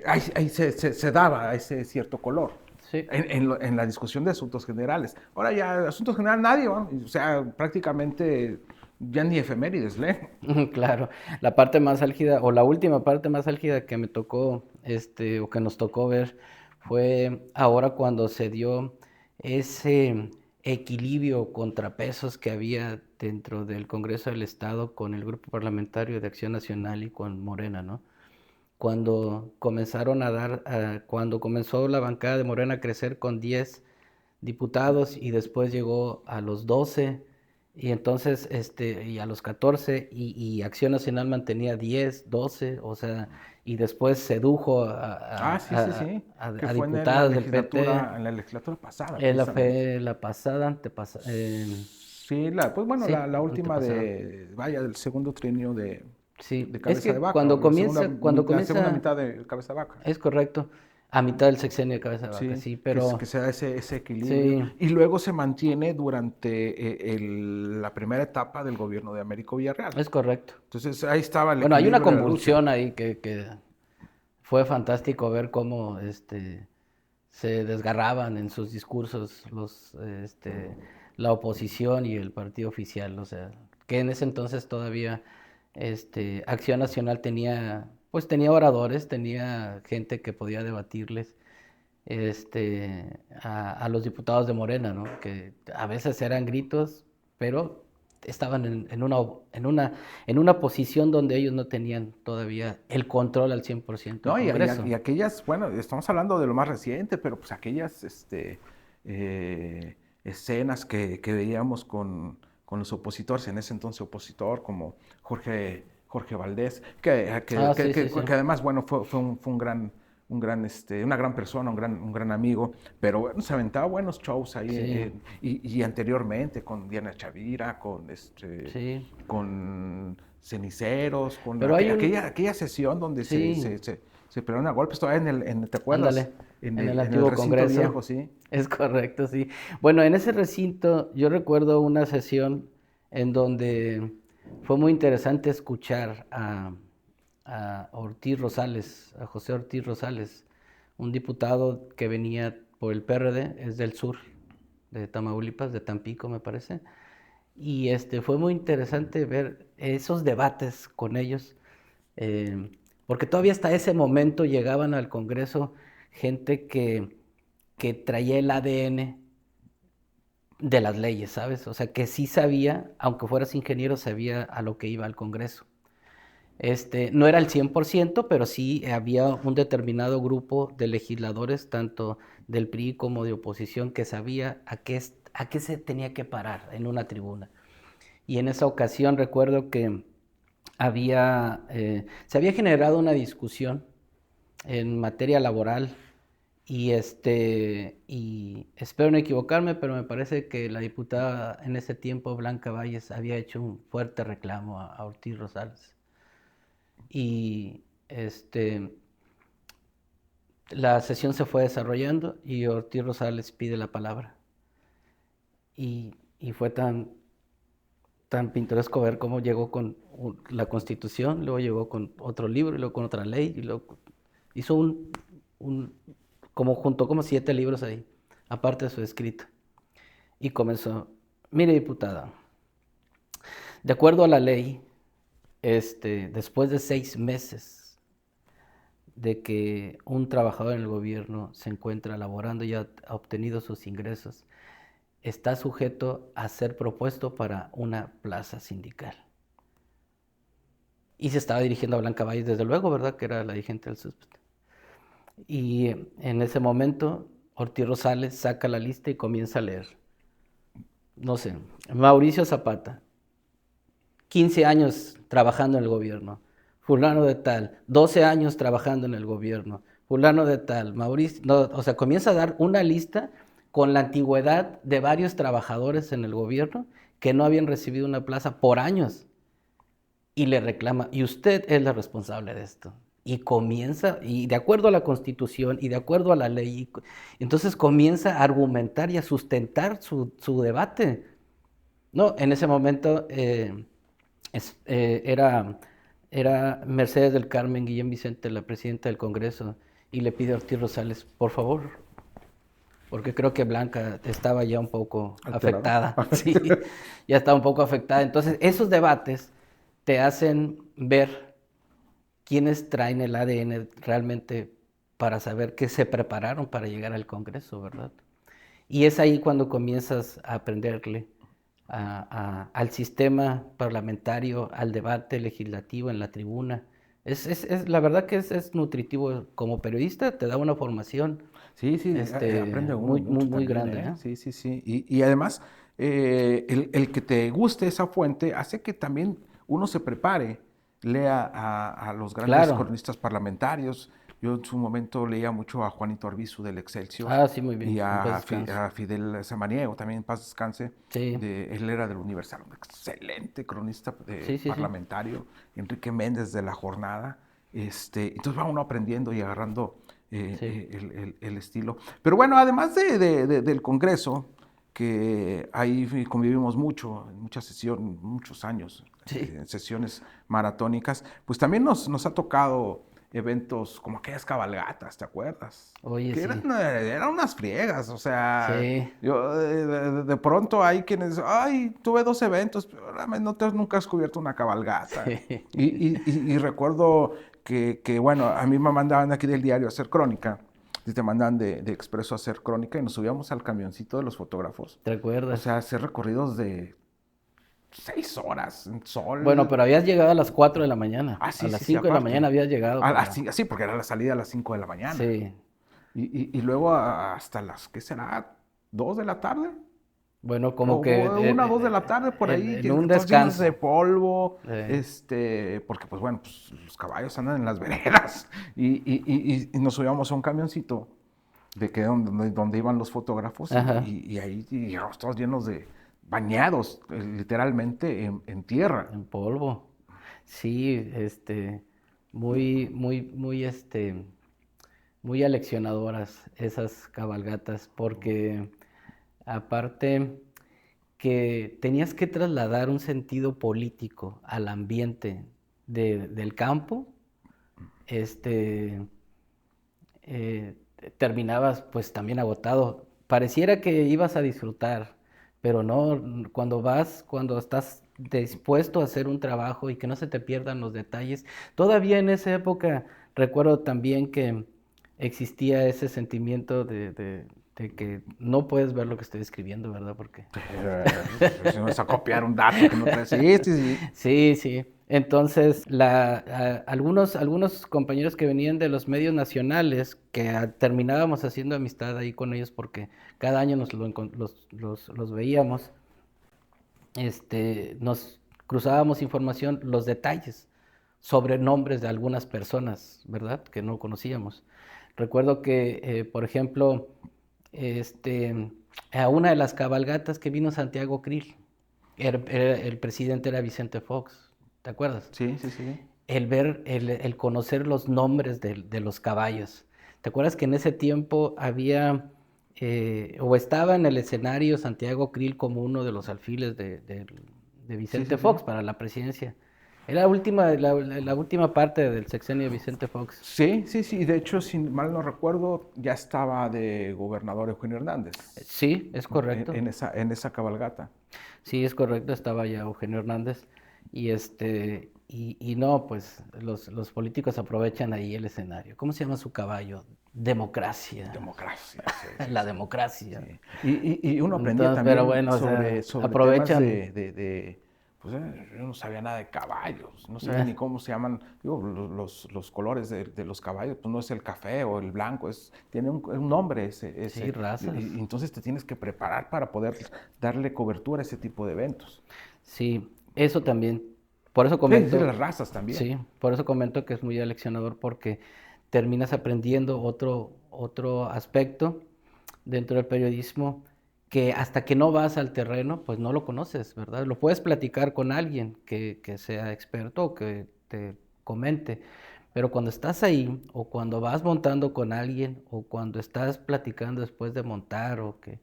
ahí se daba ese cierto color Sí, en la discusión de asuntos generales. Ahora ya asuntos generales nadie, ¿no? O sea, prácticamente ya ni efemérides leen. claro. La parte más álgida, o la última parte más álgida que me tocó, o que nos tocó ver, fue ahora cuando se dio ese equilibrio, contrapesos que había dentro del Congreso del Estado con el Grupo Parlamentario de Acción Nacional y con Morena, ¿no? Cuando comenzaron cuando comenzó la bancada de Morena a crecer con 10 diputados y después llegó a los 12 y entonces y a los 14 y Acción Nacional mantenía 10, 12, o sea, y después sedujo Sí, sí, sí, que a fue diputados del PT, en la legislatura pasada, precisamente. fue la pasada, antepasada, Sí, pues bueno, sí, la última antepasada. del segundo trienio Sí, de es Cabeza de que Vaca, o cuando la segunda comienza, mitad de Cabeza de Vaca. es correcto, a mitad del sexenio de Cabeza de Vaca, Sí, sí, que pero se da ese equilibrio. sí, Y luego se mantiene durante la primera etapa del gobierno de Américo Villarreal. es correcto. Entonces ahí estaba el Bueno, hay una equilibrio de la lucha. convulsión ahí que fue fantástico ver cómo se desgarraban en sus discursos la oposición y el partido oficial. O sea, que en ese entonces todavía Acción Nacional tenía oradores, tenía gente que podía debatirles a los diputados de Morena, ¿no? Que a veces eran gritos, pero estaban en una posición donde ellos no tenían todavía el control al 100% No, del Congreso. y aquellas, bueno, estamos hablando de lo más reciente, pero pues aquellas escenas que veíamos con los opositores, en ese entonces opositor, como Jorge Valdés, Sí, sí, sí. que además, bueno, fue una gran persona, un gran amigo, pero bueno, se aventaba buenos shows ahí, Sí, y anteriormente con Diana Chavira, sí. con Ceniceros, con Pero hay aquella sesión donde sí, se pelearon a golpes, todavía ¿te acuerdas? ándale, en el En el antiguo recinto Congreso. viejo, sí. Es correcto, sí. Bueno, en ese recinto yo recuerdo una sesión en donde fue muy interesante escuchar a Ortiz Rosales, a José Ortiz Rosales, un diputado que venía por el PRD, es del sur, de Tamaulipas, de Tampico me parece, y fue muy interesante ver esos debates con ellos, eh, porque todavía hasta ese momento llegaban al Congreso gente que traía el ADN de las leyes, ¿sabes? O sea, que sí sabía, aunque fueras ingeniero, sabía a lo que iba al Congreso. No era el 100%, pero sí había un determinado grupo de legisladores, tanto del PRI como de oposición, que sabía a qué se tenía que parar en una tribuna. Y en esa ocasión recuerdo que se había generado una discusión en materia laboral y espero no equivocarme, pero me parece que la diputada en ese tiempo, Blanca Valles, había hecho un fuerte reclamo a Ortiz Rosales. Y la sesión se fue desarrollando y Ortiz Rosales pide la palabra. Y fue tan pintoresco ver cómo llegó con la Constitución, luego llegó con otro libro, y luego con otra ley, y luego hizo como juntó como 7 libros ahí, aparte de su escrito. Y comenzó, mire diputada, de acuerdo a la ley, después de 6 meses de que un trabajador en el gobierno se encuentra laborando y ha obtenido sus ingresos, está sujeto a ser propuesto para una plaza sindical. Y se estaba dirigiendo a Blanca Valles, desde luego, ¿verdad? Que era la dirigente del SUSPT. Y en ese momento, Ortiz Rosales saca la lista y comienza a leer. No sé, Mauricio Zapata, 15 años trabajando en el gobierno. Fulano de tal, 12 años trabajando en el gobierno. Fulano de tal, Mauricio, no, o sea, comienza a dar una lista con la antigüedad de varios trabajadores en el gobierno que no habían recibido una plaza por años. Y le reclama, y usted es la responsable de esto. Y comienza, y de acuerdo a la Constitución y de acuerdo a la ley, entonces comienza a argumentar y a sustentar su debate. No, en ese momento era Mercedes del Carmen Guillén Vicente, la presidenta del Congreso, y le pide a Ortiz Rosales, por favor, porque creo que Blanca estaba ya un poco Alterada. afectada, sí, ya estaba un poco afectada. Entonces, esos debates te hacen ver quiénes traen el ADN realmente para saber que se prepararon para llegar al Congreso, ¿verdad? Y es ahí cuando comienzas a aprenderle al sistema parlamentario, al debate legislativo en la tribuna. La verdad que es nutritivo como periodista, te da una formación Sí, sí, aprende uno muy, muy, mucho muy también, grande, ¿eh? ¿eh? Sí, sí, sí. Y además, el que te guste esa fuente hace que también uno se prepare, lea a los grandes Claro. cronistas parlamentarios. Yo en su momento leía mucho a Juanito Arbizu del Excelsior Ah, sí, muy y bien. En paz descanse. A Fidel Samaniego, también en paz descanse. Sí, Él era del Universal, un excelente cronista sí, sí, sí. parlamentario, Enrique Méndez de La Jornada. Entonces va uno aprendiendo y agarrando Sí, el estilo. Pero bueno, además del Congreso, que ahí convivimos mucho, en muchas sesiones, muchos años, sí. en sesiones maratónicas, pues también nos ha tocado eventos como aquellas cabalgatas, ¿te acuerdas? Oye, Que sí. eran unas friegas, o sea, Sí. yo de pronto hay quienes, ay, tuve 2 eventos, pero realmente nunca has cubierto una cabalgata. Sí. Y recuerdo que, bueno, a mí me mandaban aquí del diario a hacer crónica, y te mandaban de Expreso a hacer crónica y nos subíamos al camioncito de los fotógrafos. ¿Te O acuerdas? sea, hacer recorridos de 6 horas en Bueno, sol. pero habías llegado a las 4 de la mañana. Ah, A sí, las sí, sí, 5 de la mañana aparte. habías llegado para... Sí, porque era la salida a las 5 de la mañana. Sí. Y luego hasta las, ¿qué será? ¿2 de la tarde? Bueno, O como que 1 o 2 de la tarde por ahí, en que un todos llenos de descanso. polvo, Eh, porque pues bueno, pues, los caballos andan en las veredas y nos subíamos a un camioncito de que donde iban los fotógrafos ajá, y ahí llegamos todos llenos de, bañados literalmente en tierra. en polvo. Sí, muy, muy, muy, muy aleccionadoras esas cabalgatas, porque aparte que tenías que trasladar un sentido político al ambiente del campo, este, eh, terminabas pues también agotado. Pareciera que ibas a disfrutar, pero no, cuando estás dispuesto a hacer un trabajo y que no se te pierdan los detalles. Todavía en esa época recuerdo también que existía ese sentimiento de que no puedes ver lo que estoy escribiendo, ¿verdad? Porque Si no es a copiar un dato que no traes. Sí, sí, sí. sí, sí. Entonces, algunos compañeros que venían de los medios nacionales, que terminábamos haciendo amistad ahí con ellos porque cada año los veíamos, nos cruzábamos información, los detalles sobre nombres de algunas personas, ¿verdad? Que no conocíamos. Recuerdo que, por ejemplo, este, a una de las cabalgatas que vino Santiago Krill, el presidente era Vicente Fox, ¿te acuerdas? Sí, sí, sí. El conocer los nombres de los caballos. ¿Te acuerdas que en ese tiempo había, o estaba en el escenario Santiago Krill como uno de los alfiles de Sí, Vicente sí, sí. Fox para la presidencia? Era la última parte del sexenio de Vicente Fox. Sí, sí, sí. De hecho, si mal no recuerdo, ya estaba de gobernador Eugenio Hernández, Sí, es ¿no? correcto. En esa cabalgata. Sí, es correcto, estaba ya Eugenio Hernández y y no, pues los políticos aprovechan ahí el escenario. ¿Cómo se llama su caballo? Democracia. Democracia, sí, sí, La sí. democracia. Sí. Y uno aprendía Entonces, pero también bueno, o sea, sobre temas aprovechan. pues yo no sabía nada de caballos, no sabía eh, ni cómo se llaman, digo, los colores de los caballos, pues no es el café o el blanco, tiene un nombre sí, razas. y entonces te tienes que preparar para poder darle cobertura a ese tipo de eventos. Sí, eso también. Por eso Sí, sí, comento, las razas también. sí, por eso comento que es muy aleccionador porque terminas aprendiendo otro aspecto dentro del periodismo que hasta que no vas al terreno, pues no lo conoces, ¿verdad? Lo puedes platicar con alguien que sea experto o que te comente, pero cuando estás ahí o cuando vas montando con alguien o cuando estás platicando después de montar o que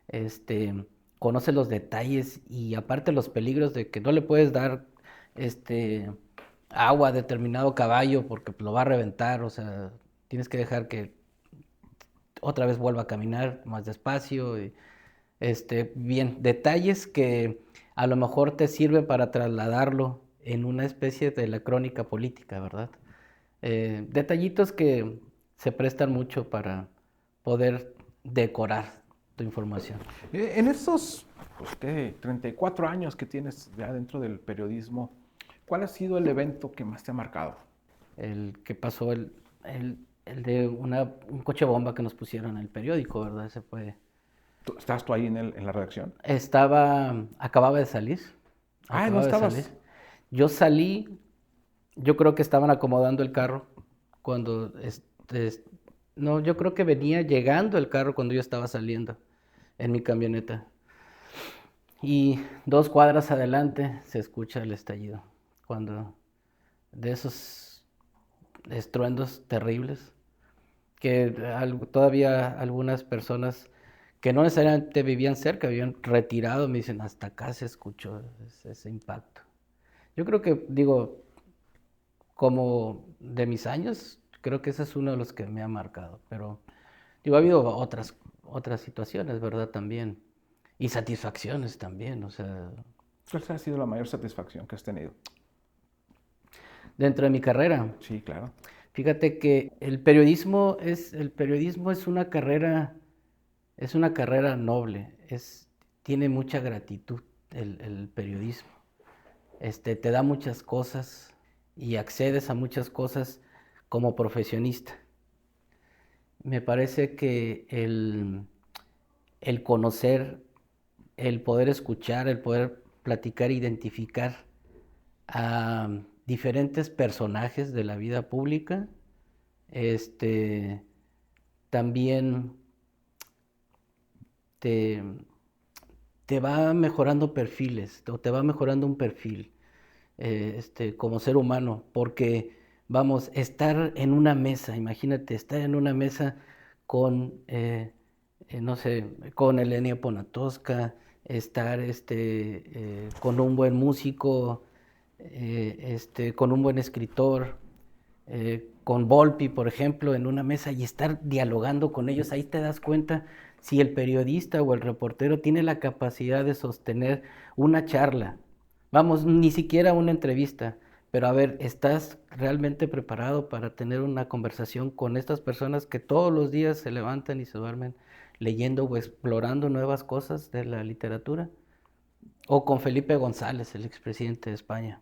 este, conoces los detalles y aparte los peligros de que no le puedes dar este, agua a determinado caballo porque lo va a reventar, o sea, tienes que dejar que otra vez vuelva a caminar más despacio. Bien, detalles que a lo mejor te sirven para trasladarlo en una especie de la crónica política, ¿verdad? Detallitos que se prestan mucho para poder decorar tu información. En estos, pues, ¿qué? 34 años que tienes ya dentro del periodismo, ¿cuál ha sido el evento que más te ha marcado? El que pasó, el de un coche bomba que nos pusieron en el periódico, ¿verdad? Ese fue. ¿Estás tú ahí en la redacción? Acababa de salir, Ah, no acababa de salir. estabas. Yo salí, yo creo que estaban acomodando el carro cuando, no, yo creo que venía llegando el carro cuando yo estaba saliendo en mi camioneta. Y 2 cuadras adelante se escucha el estallido, cuando de esos estruendos terribles que todavía algunas personas que no necesariamente vivían cerca, habían retirado, me dicen, hasta acá se escuchó ese impacto. Yo creo que, digo, como de mis años, creo que ese es uno de los que me ha marcado. Pero digo, ha habido otras situaciones, ¿verdad? También. Y satisfacciones también, o sea, ¿Cuál ha sido la mayor satisfacción que has tenido? dentro de mi carrera. Sí, claro. Fíjate que el periodismo es una carrera noble, tiene mucha gratitud el periodismo. Te da muchas cosas y accedes a muchas cosas como profesionista. Me parece que el conocer, el poder escuchar, el poder platicar, identificar a diferentes personajes de la vida pública, también te, te va mejorando perfiles, o te va mejorando un perfil, como ser humano, porque vamos, estar en una mesa, imagínate, estar en una mesa con, no sé, con Elenio Ponatosca, estar con un buen músico, con un buen escritor, con Volpi, por ejemplo, en una mesa y estar dialogando con ellos, ahí te das cuenta si el periodista o el reportero tiene la capacidad de sostener una charla, vamos, ni siquiera una entrevista, pero a ver, ¿estás realmente preparado para tener una conversación con estas personas que todos los días se levantan y se duermen leyendo o explorando nuevas cosas de la literatura? O con Felipe González, el expresidente de España.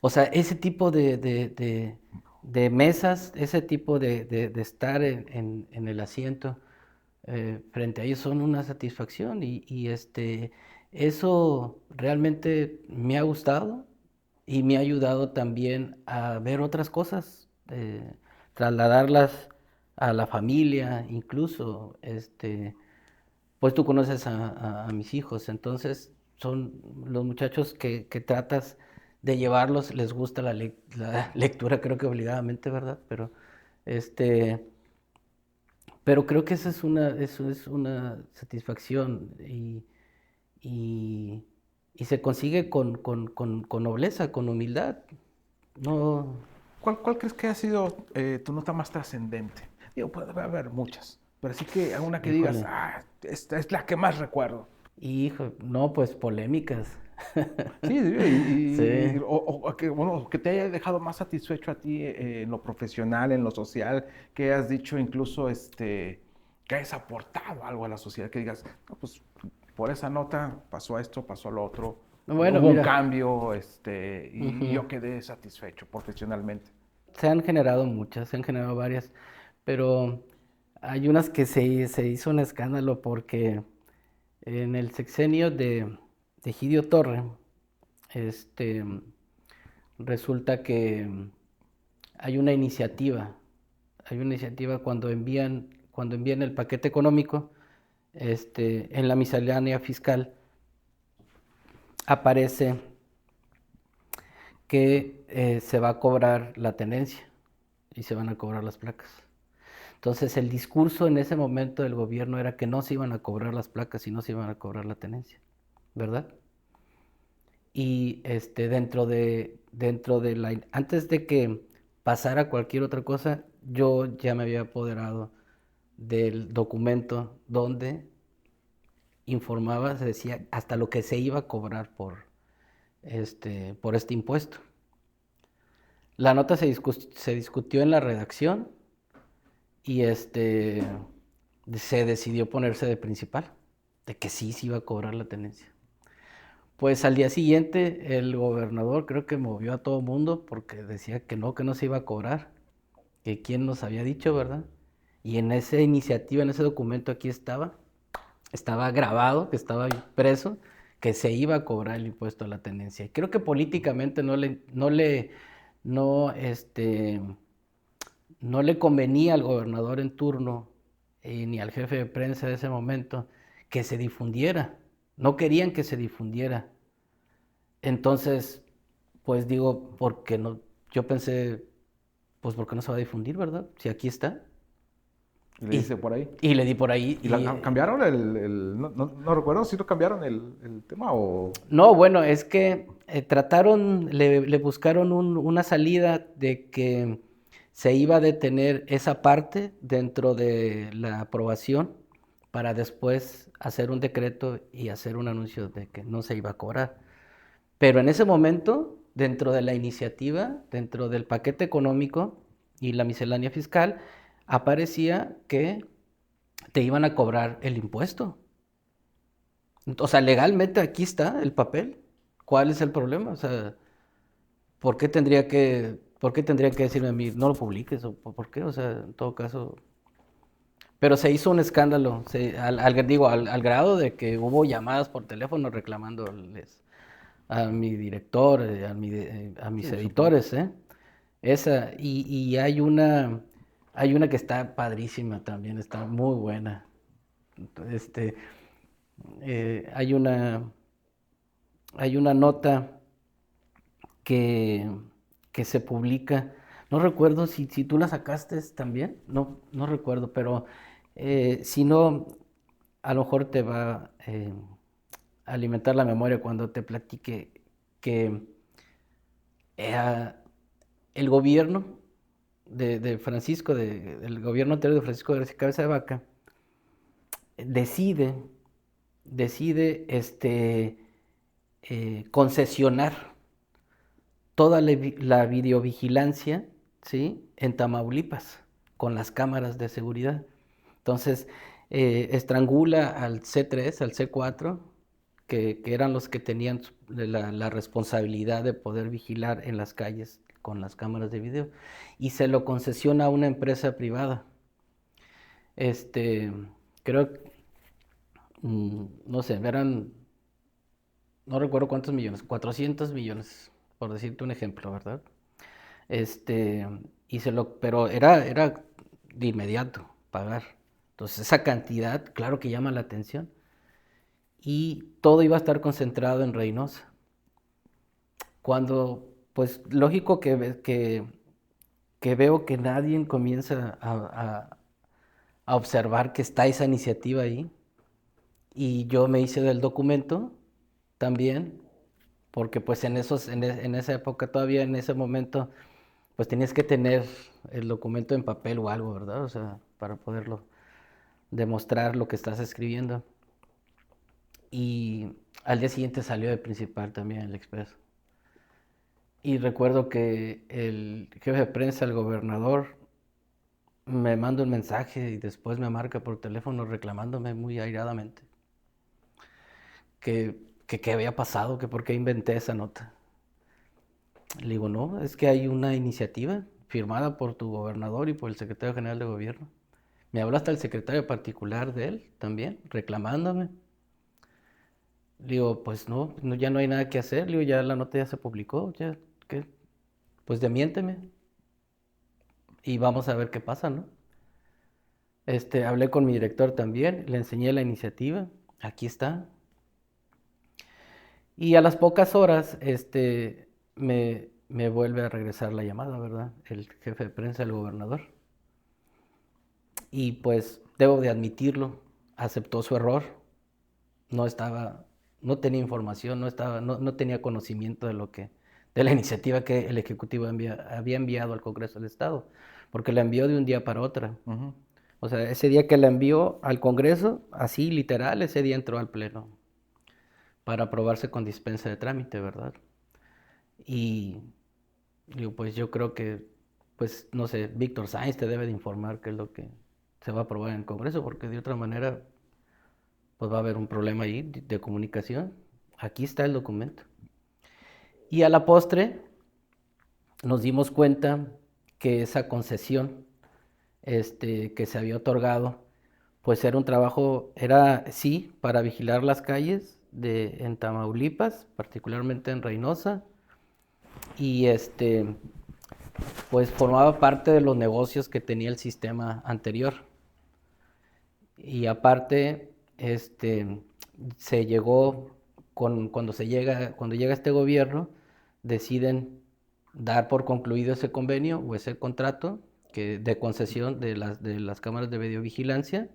O sea, ese tipo de mesas, ese tipo de estar en el asiento frente a ellos son una satisfacción y eso realmente me ha gustado y me ha ayudado también a ver otras cosas, trasladarlas a la familia, incluso, pues tú conoces a mis hijos, entonces son los muchachos que tratas de llevarlos, les gusta la lectura, creo que obligadamente, ¿verdad? Este, pero creo que eso es una satisfacción y, y se consigue con nobleza, con humildad. No, ¿Cuál crees que ha sido tu nota más trascendente? Digo, puede haber muchas, pero sí que alguna que digas, híjole, esta es la que más recuerdo. hijo, no, pues polémicas. Sí, Sí. o que, bueno, que te haya dejado más satisfecho a ti en lo profesional, en lo social, que has dicho incluso que hayas aportado algo a la sociedad, que digas, no, pues por esa nota pasó esto, pasó lo otro, Bueno, hubo un mira, cambio, y ujú, yo quedé satisfecho profesionalmente. se han generado muchas, se han generado varias, pero hay unas que se hizo un escándalo porque en el sexenio de Egidio Torre, este, resulta que hay una iniciativa cuando envían el paquete económico, en la miscelánea fiscal aparece que se va a cobrar la tenencia y se van a cobrar las placas. Entonces el discurso en ese momento del gobierno era que no se iban a cobrar las placas y no se iban a cobrar la tenencia, ¿verdad? Y antes de que pasara cualquier otra cosa, yo ya me había apoderado del documento donde informaba, se decía hasta lo que se iba a cobrar por este impuesto. La nota se discutió en la redacción y se decidió ponerse de principal, de que sí se iba a cobrar la tenencia. Pues al día siguiente el gobernador creo que movió a todo mundo porque decía que no se iba a cobrar, que quién nos había dicho, ¿verdad? Y en esa iniciativa, en ese documento aquí estaba grabado, que estaba impreso, que se iba a cobrar el impuesto a la tenencia. Y creo que políticamente no, no le convenía al gobernador en turno ni al jefe de prensa de ese momento que se difundiera. No querían que se difundiera. Entonces, pues digo, porque no, yo pensé, pues ¿por qué no se va a difundir, verdad? Si aquí está. Y le dice por ahí. Y le di por ahí. ¿Y cambiaron no recuerdo si lo cambiaron el tema o...? No, bueno, es que le buscaron una salida de que se iba a detener esa parte dentro de la aprobación para después hacer un decreto y hacer un anuncio de que no se iba a cobrar. Pero en ese momento, dentro de la iniciativa, dentro del paquete económico y la miscelánea fiscal, aparecía que te iban a cobrar el impuesto. O sea, legalmente aquí está el papel. ¿Cuál es el problema? O sea, por qué tendría que decirme a mí, no lo publiques? ¿O por qué? O sea, en todo caso... Pero se hizo un escándalo, al grado de que hubo llamadas por teléfono reclamándoles a mi director, a mis editores, ¿eh? Y hay una que está padrísima también, está muy buena. Este, hay una nota que, que se publica, no recuerdo si tú la sacaste también, no recuerdo, pero si no, a lo mejor te va a alimentar la memoria cuando te platique que eh, el gobierno de Francisco, el gobierno anterior de Francisco García Cabeza de Vaca, decide concesionar toda la videovigilancia, ¿sí?, en Tamaulipas, con las cámaras de seguridad. Entonces, estrangula al C3, al C4, que eran los que tenían la responsabilidad de poder vigilar en las calles con las cámaras de video, y se lo concesiona a una empresa privada. Creo, no sé, no recuerdo cuántos millones, 400 millones, por decirte un ejemplo, ¿verdad? Pero era de inmediato pagar. Entonces esa cantidad, claro que llama la atención. Y todo iba a estar concentrado en Reynosa. Cuando, pues lógico que veo que nadie comienza a observar que está esa iniciativa ahí. Y yo me hice del documento también, porque pues en esa época todavía, en ese momento, pues tenías que tener el documento en papel o algo, ¿verdad? O sea, para poderlo demostrar lo que estás escribiendo. Y al día siguiente salió de principal también el Expreso. Y recuerdo que el jefe de prensa, el gobernador, me manda un mensaje y después me marca por teléfono reclamándome muy airadamente que había pasado, que por qué inventé esa nota. Le digo, no, es que hay una iniciativa firmada por tu gobernador y por el secretario general de gobierno. Me habló hasta el secretario particular de él también, reclamándome. Le digo, pues no, ya no hay nada que hacer. Le digo, ya la nota ya se publicó, ya, ¿qué? Pues demiénteme y vamos a ver qué pasa, ¿no? Hablé con mi director también, le enseñé la iniciativa, aquí está. Y a las pocas horas, me vuelve a regresar la llamada, ¿verdad? El jefe de prensa, el gobernador. Y pues debo de admitirlo, aceptó su error, no tenía información, no tenía conocimiento de la iniciativa que el Ejecutivo había enviado al Congreso del Estado, porque la envió de un día para otro. Uh-huh. O sea, ese día que la envió al Congreso, así literal, ese día entró al Pleno para aprobarse con dispensa de trámite, ¿verdad? Y digo, pues yo creo que, pues no sé, Víctor Sáenz te debe de informar qué es lo que se va a aprobar en el Congreso, porque de otra manera pues va a haber un problema ahí de comunicación. Aquí está el documento. Y a la postre nos dimos cuenta que esa concesión que se había otorgado, pues era un trabajo, sí, para vigilar las calles en Tamaulipas, particularmente en Reynosa, y pues formaba parte de los negocios que tenía el sistema anterior. Y aparte, se llegó, cuando llega este gobierno, deciden dar por concluido ese convenio o ese contrato de concesión de las cámaras de videovigilancia,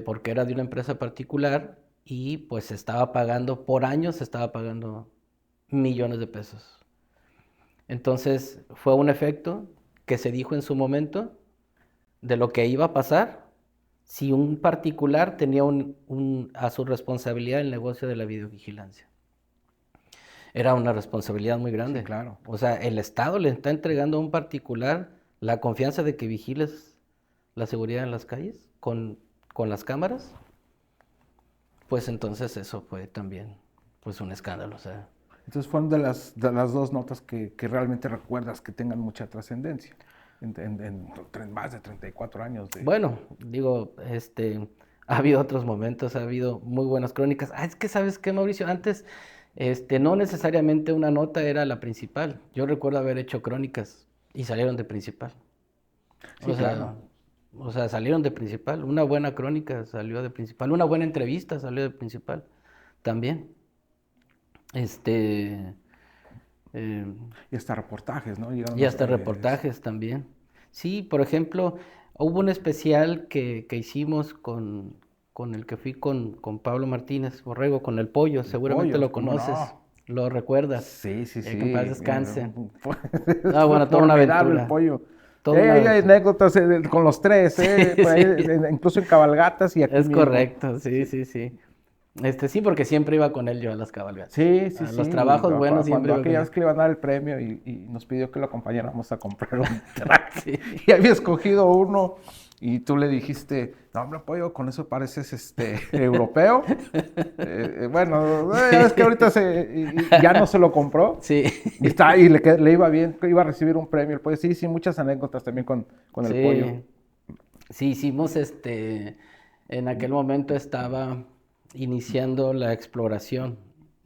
porque era de una empresa particular y pues se estaba pagando, por años se estaba pagando millones de pesos. Entonces fue un efecto que se dijo en su momento de lo que iba a pasar si un particular tenía a su responsabilidad el negocio de la videovigilancia. Era una responsabilidad muy grande. Sí, claro. O sea, el Estado le está entregando a un particular la confianza de que vigiles la seguridad en las calles con las cámaras. Pues entonces eso fue también pues un escándalo. O sea, Entonces fueron de las dos notas que realmente recuerdas que tengan mucha trascendencia en más de 34 años de... bueno, digo, ha habido otros momentos, ha habido muy buenas crónicas. Ah, es que ¿sabes qué, Mauricio? Antes, no necesariamente una nota era la principal. Yo recuerdo haber hecho crónicas y salieron de principal. Sí, O sea, claro. o sea, salieron de principal. Una buena crónica salió de principal. Una buena entrevista salió de principal también. Este, eh, Y hasta reportajes, ¿no? Llegaron y hasta reportajes también. Sí, por ejemplo, hubo un especial que hicimos con el que fui con Pablo Martínez Borrego, con el Pollo, el seguramente pollo, lo ¿cómo conoces, no? lo recuerdas. Sí, sí, Que en paz sí. descanse. No, Fue bueno, toda una formidable el aventura. pollo. Toda una Hay aventura. anécdotas con los tres, Sí, por ahí, sí. incluso en cabalgatas y aquí Es mismo. correcto, sí, Sí, sí, sí. Sí, porque siempre iba con él yo a las cabalgatas. sí, sí. A los Sí. trabajos buenos siempre Cuando iba con aquella él. vez que le iban a dar el premio y nos pidió que lo acompañáramos a comprar un traje. Sí. Y había escogido uno y tú le dijiste, no, hombre, pollo, con eso pareces europeo. Bueno, ya ves que ahorita ya no se lo compró. Sí, Y le iba bien, que iba a recibir un premio el pollo. Sí, sí, muchas anécdotas también con el pollo. sí. Sí, hicimos en aquel momento estaba iniciando la exploración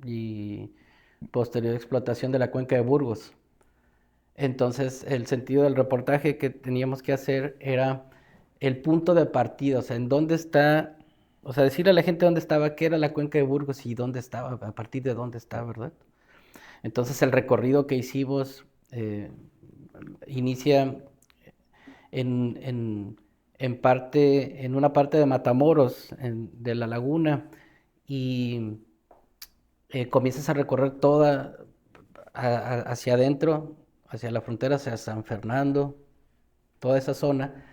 y posterior explotación de la cuenca de Burgos. Entonces, el sentido del reportaje que teníamos que hacer era el punto de partida, o sea, en dónde está, o sea, decirle a la gente dónde estaba, qué era la cuenca de Burgos y dónde estaba, a partir de dónde está, ¿verdad? Entonces, el recorrido que hicimos inicia en, en, en una parte de Matamoros, de la laguna, y comienzas a recorrer toda hacia adentro, hacia la frontera, hacia San Fernando, toda esa zona,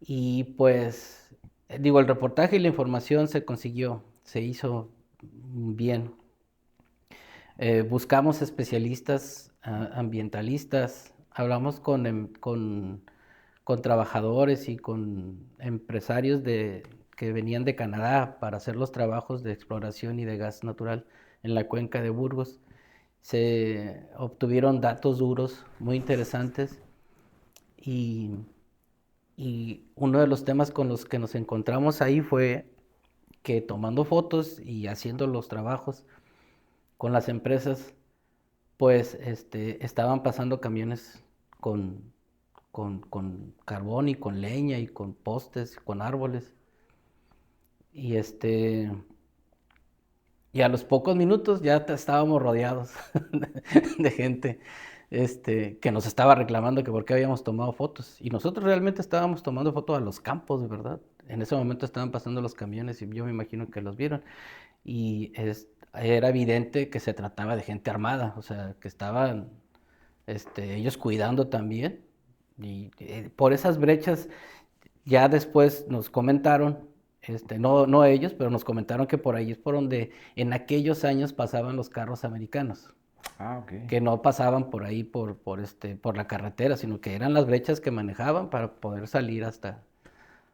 y pues, digo, el reportaje y la información se consiguió, se hizo bien. Buscamos especialistas ambientalistas, hablamos con trabajadores y con empresarios que venían de Canadá para hacer los trabajos de exploración y de gas natural en la cuenca de Burgos. Se obtuvieron datos duros muy interesantes y, y uno de los temas con los que nos encontramos ahí fue que tomando fotos y haciendo los trabajos con las empresas, pues estaban pasando camiones con, con carbón y con leña y con postes, con árboles. Y y a los pocos minutos ya estábamos rodeados de gente que nos estaba reclamando que por qué habíamos tomado fotos. Y nosotros realmente estábamos tomando fotos a los campos, de verdad. En ese momento estaban pasando los camiones y yo me imagino que los vieron. Y era evidente que se trataba de gente armada, o sea, que estaban ellos cuidando también. Y por esas brechas ya después nos comentaron, no ellos, pero nos comentaron que por ahí es por donde en aquellos años pasaban los carros americanos, Ah, ok. que no pasaban por ahí por la carretera, sino que eran las brechas que manejaban para poder salir hasta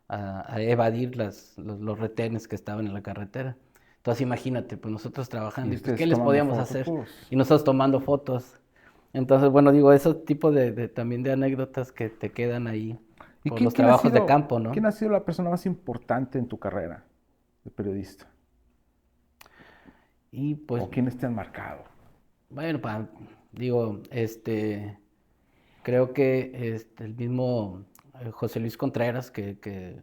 a evadir los retenes que estaban en la carretera. Entonces imagínate, pues nosotros Y trabajando y pues ¿qué ustedes les tomando podíamos fotos, hacer? pues. Y nosotros tomando fotos. Entonces, bueno, digo, esos tipos también de anécdotas que te quedan ahí ¿Y por los trabajos de campo, quién ¿no? ha sido la persona más importante en tu carrera de periodista? Y pues, ¿O quiénes te han marcado? bueno, digo, creo que el mismo José Luis Contreras, que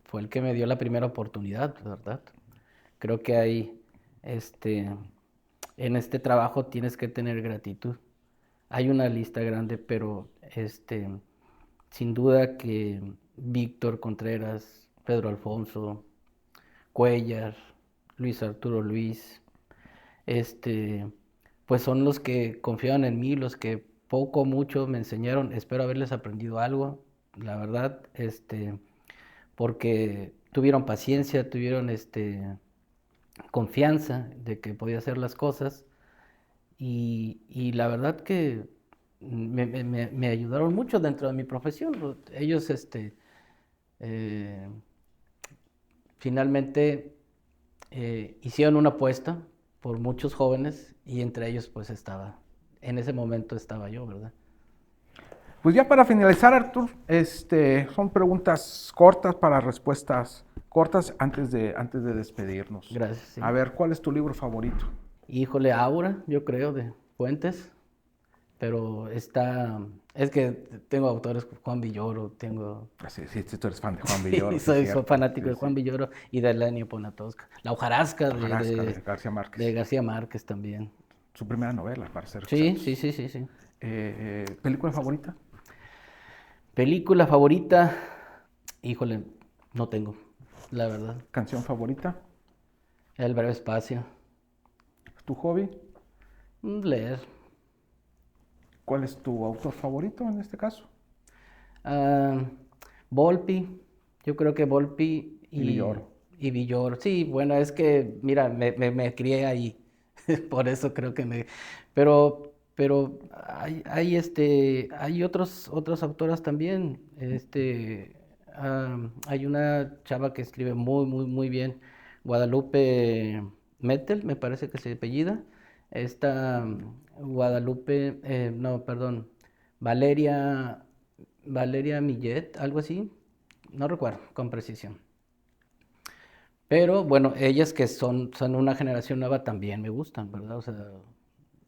fue el que me dio la primera oportunidad, ¿verdad? Creo que hay, en este trabajo tienes que tener gratitud hay una lista grande, pero sin duda que Víctor Contreras, Pedro Alfonso, Cuellar, Luis Arturo Luis, este, pues son los que confiaban en mí, los que poco o mucho me enseñaron. Espero haberles aprendido algo, la verdad, porque tuvieron paciencia, tuvieron confianza de que podía hacer las cosas y la verdad que me ayudaron mucho dentro de mi profesión. Ellos eh, finalmente hicieron una apuesta por muchos jóvenes y entre ellos pues en ese momento estaba yo, ¿verdad? Pues ya para finalizar, Artur, son preguntas cortas para respuestas cortas antes de despedirnos. Gracias, sí. A ver, ¿cuál es tu libro favorito? Híjole, Aura, yo creo, de Fuentes, pero es que tengo autores, Juan Villoro, tengo... Sí, tú eres fan de Juan Villoro. Sí, soy fanático de Juan Villoro y de Elenio Poniatowska. La hojarasca de García Márquez. De García Márquez también. Su primera novela, para ser Sí. ¿Película favorita? Película favorita, híjole, no tengo, la verdad. ¿Canción favorita? El breve espacio. ¿Tu hobby? Leer. ¿Cuál es tu autor favorito en este caso? Volpi, yo creo que Volpi y Villoro. Sí, bueno, es que, mira, me crié ahí, por eso creo que pero hay otras autoras también. Hay una chava que escribe muy, muy, muy bien, Guadalupe Mettel, me parece que se apellida. Esta Guadalupe, no, perdón, Valeria Millet, algo así, no recuerdo con precisión. Pero bueno, ellas que son una generación nueva también me gustan, ¿verdad? O sea,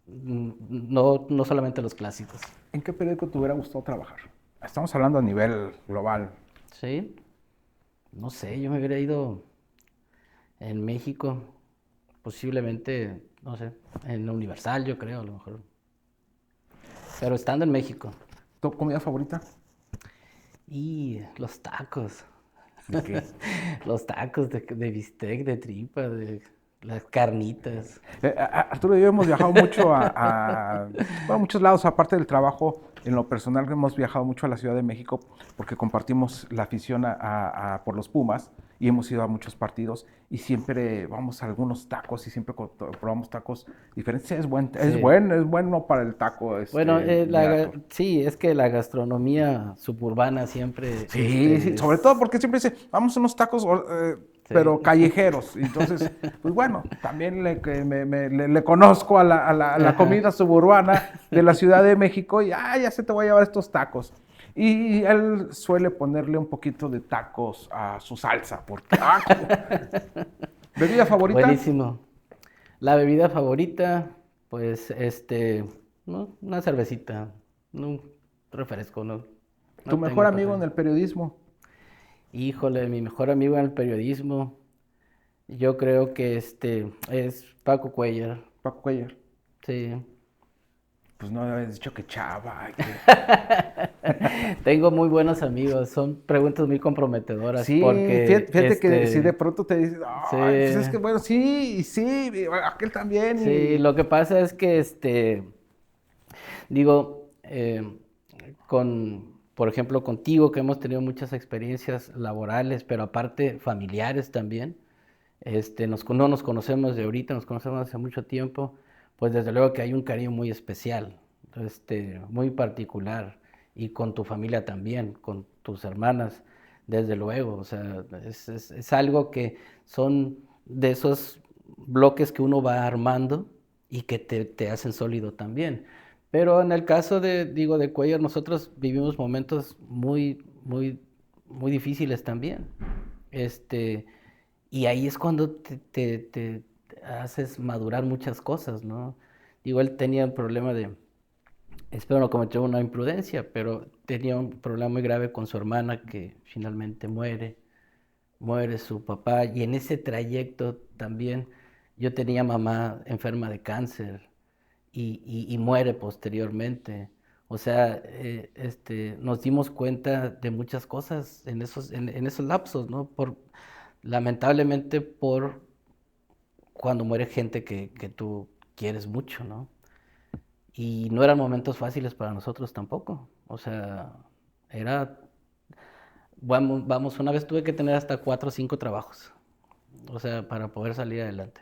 no solamente los clásicos. ¿En qué periódico te hubiera gustado trabajar? Estamos hablando a nivel global. Sí, no sé, yo me hubiera ido en México, posiblemente, no sé, en Universal, yo creo, a lo mejor. Pero estando en México. ¿Tu comida favorita? Y los tacos. ¿De qué? Los tacos de bistec, de tripa, de las carnitas. Arturo y yo hemos viajado mucho a muchos lados, aparte del trabajo. En lo personal hemos viajado mucho a la Ciudad de México porque compartimos la afición por los Pumas y hemos ido a muchos partidos y siempre vamos a algunos tacos y siempre probamos tacos diferentes. Es bueno para el taco. Bueno, sí, es que la gastronomía suburbana siempre... Sí, sobre todo porque siempre dice, vamos a unos tacos... pero callejeros. Entonces, pues bueno, también le conozco a la comida suburbana de la Ciudad de México y ya se te voy a llevar estos tacos. Y él suele ponerle un poquito de tacos a su salsa. Porque, ¿bebida favorita? Buenísimo. La bebida favorita, pues, ¿no? Una cervecita, un refresco, ¿no? ¿Tu mejor amigo en el periodismo? Híjole, mi mejor amigo en el periodismo, yo creo que es Paco Cuellar. Paco Cuellar. Sí. Pues no habías dicho que Chava. Tengo muy buenos amigos, son preguntas muy comprometedoras. Sí, porque, fíjate que si de pronto te dices, sí. Pues es que bueno, sí, aquel también. Sí, lo que pasa es que, digo, por ejemplo, contigo, que hemos tenido muchas experiencias laborales, pero aparte familiares también, no nos conocemos de ahorita, nos conocemos hace mucho tiempo, pues desde luego que hay un cariño muy especial, muy particular, y con tu familia también, con tus hermanas, desde luego, o sea, es algo que son de esos bloques que uno va armando y que te hacen sólido también. Pero en el caso de Cuellar, nosotros vivimos momentos muy, muy, muy difíciles también. Y ahí es cuando te haces madurar muchas cosas, ¿no? Digo, él tenía un problema espero no cometer una imprudencia, pero tenía un problema muy grave con su hermana que finalmente muere su papá, y en ese trayecto también yo tenía mamá enferma de cáncer. y muere posteriormente. O sea, nos dimos cuenta de muchas cosas en esos lapsos, ¿no? Lamentablemente por cuando muere gente que tú quieres mucho, ¿no? Y no eran momentos fáciles para nosotros tampoco. O sea, era, una vez tuve que tener hasta 4 o 5 trabajos, o sea, para poder salir adelante.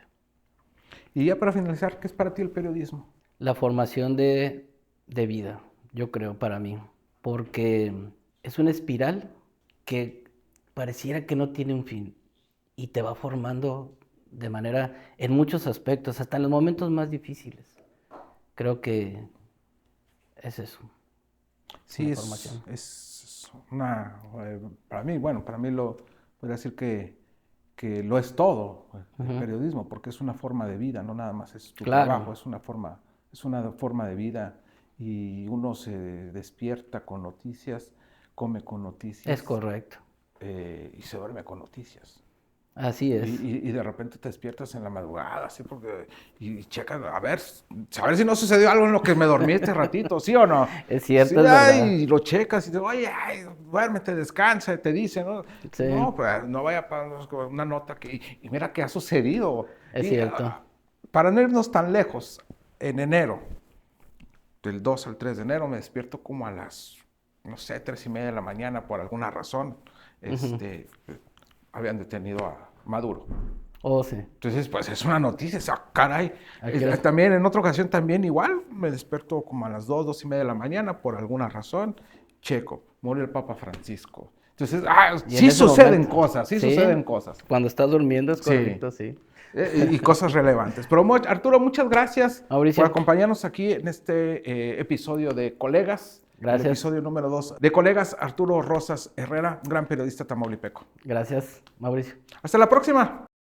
Y ya para finalizar, ¿qué es para ti el periodismo? La formación de vida, yo creo, para mí, porque es una espiral que pareciera que no tiene un fin y te va formando de manera, en muchos aspectos, hasta en los momentos más difíciles. Creo que es eso, Sí, una formación. es una, para mí, bueno, para mí podría decir que lo es todo el Ujú. periodismo, porque es una forma de vida, no nada más es tu trabajo, Claro, es una forma de vida y uno se despierta con noticias, come con es noticias correcto. y se duerme con noticias. Así Y, es. y de repente te despiertas en la madrugada, así porque, y checas, a ver si no sucedió algo en lo que me dormí este ratito, ¿sí o no? Es Sí, cierto, es verdad. ay, y lo checas y te oye, ay, duérmete, descansa, te dice, ¿no? Sí, No, pues no vaya para una nota que, y mira qué ha sucedido. es Y cierto. para no irnos tan lejos, en enero, del 2 al 3 de enero, me despierto como a las, no sé, 3:30 de la mañana por alguna razón. Ujú. Habían detenido a Maduro. Oh, sí. Entonces, pues es una noticia, caray. Aquí las- También en otra ocasión también igual, me despierto como a las 2:30 de la mañana por alguna razón. Checo, murió el Papa Francisco. Entonces, Y en sí ese suceden momento, cosas, sí sí, suceden cosas. cuando estás durmiendo es Sí, correcto, sí. y cosas relevantes. Pero Arturo, muchas gracias por Mauricio, acompañarnos aquí en este episodio de Colegas, el gracias, episodio número 2 de Colegas. Arturo Rosas Herrera, un gran periodista tamaulipeco. gracias, Mauricio. Hasta la próxima.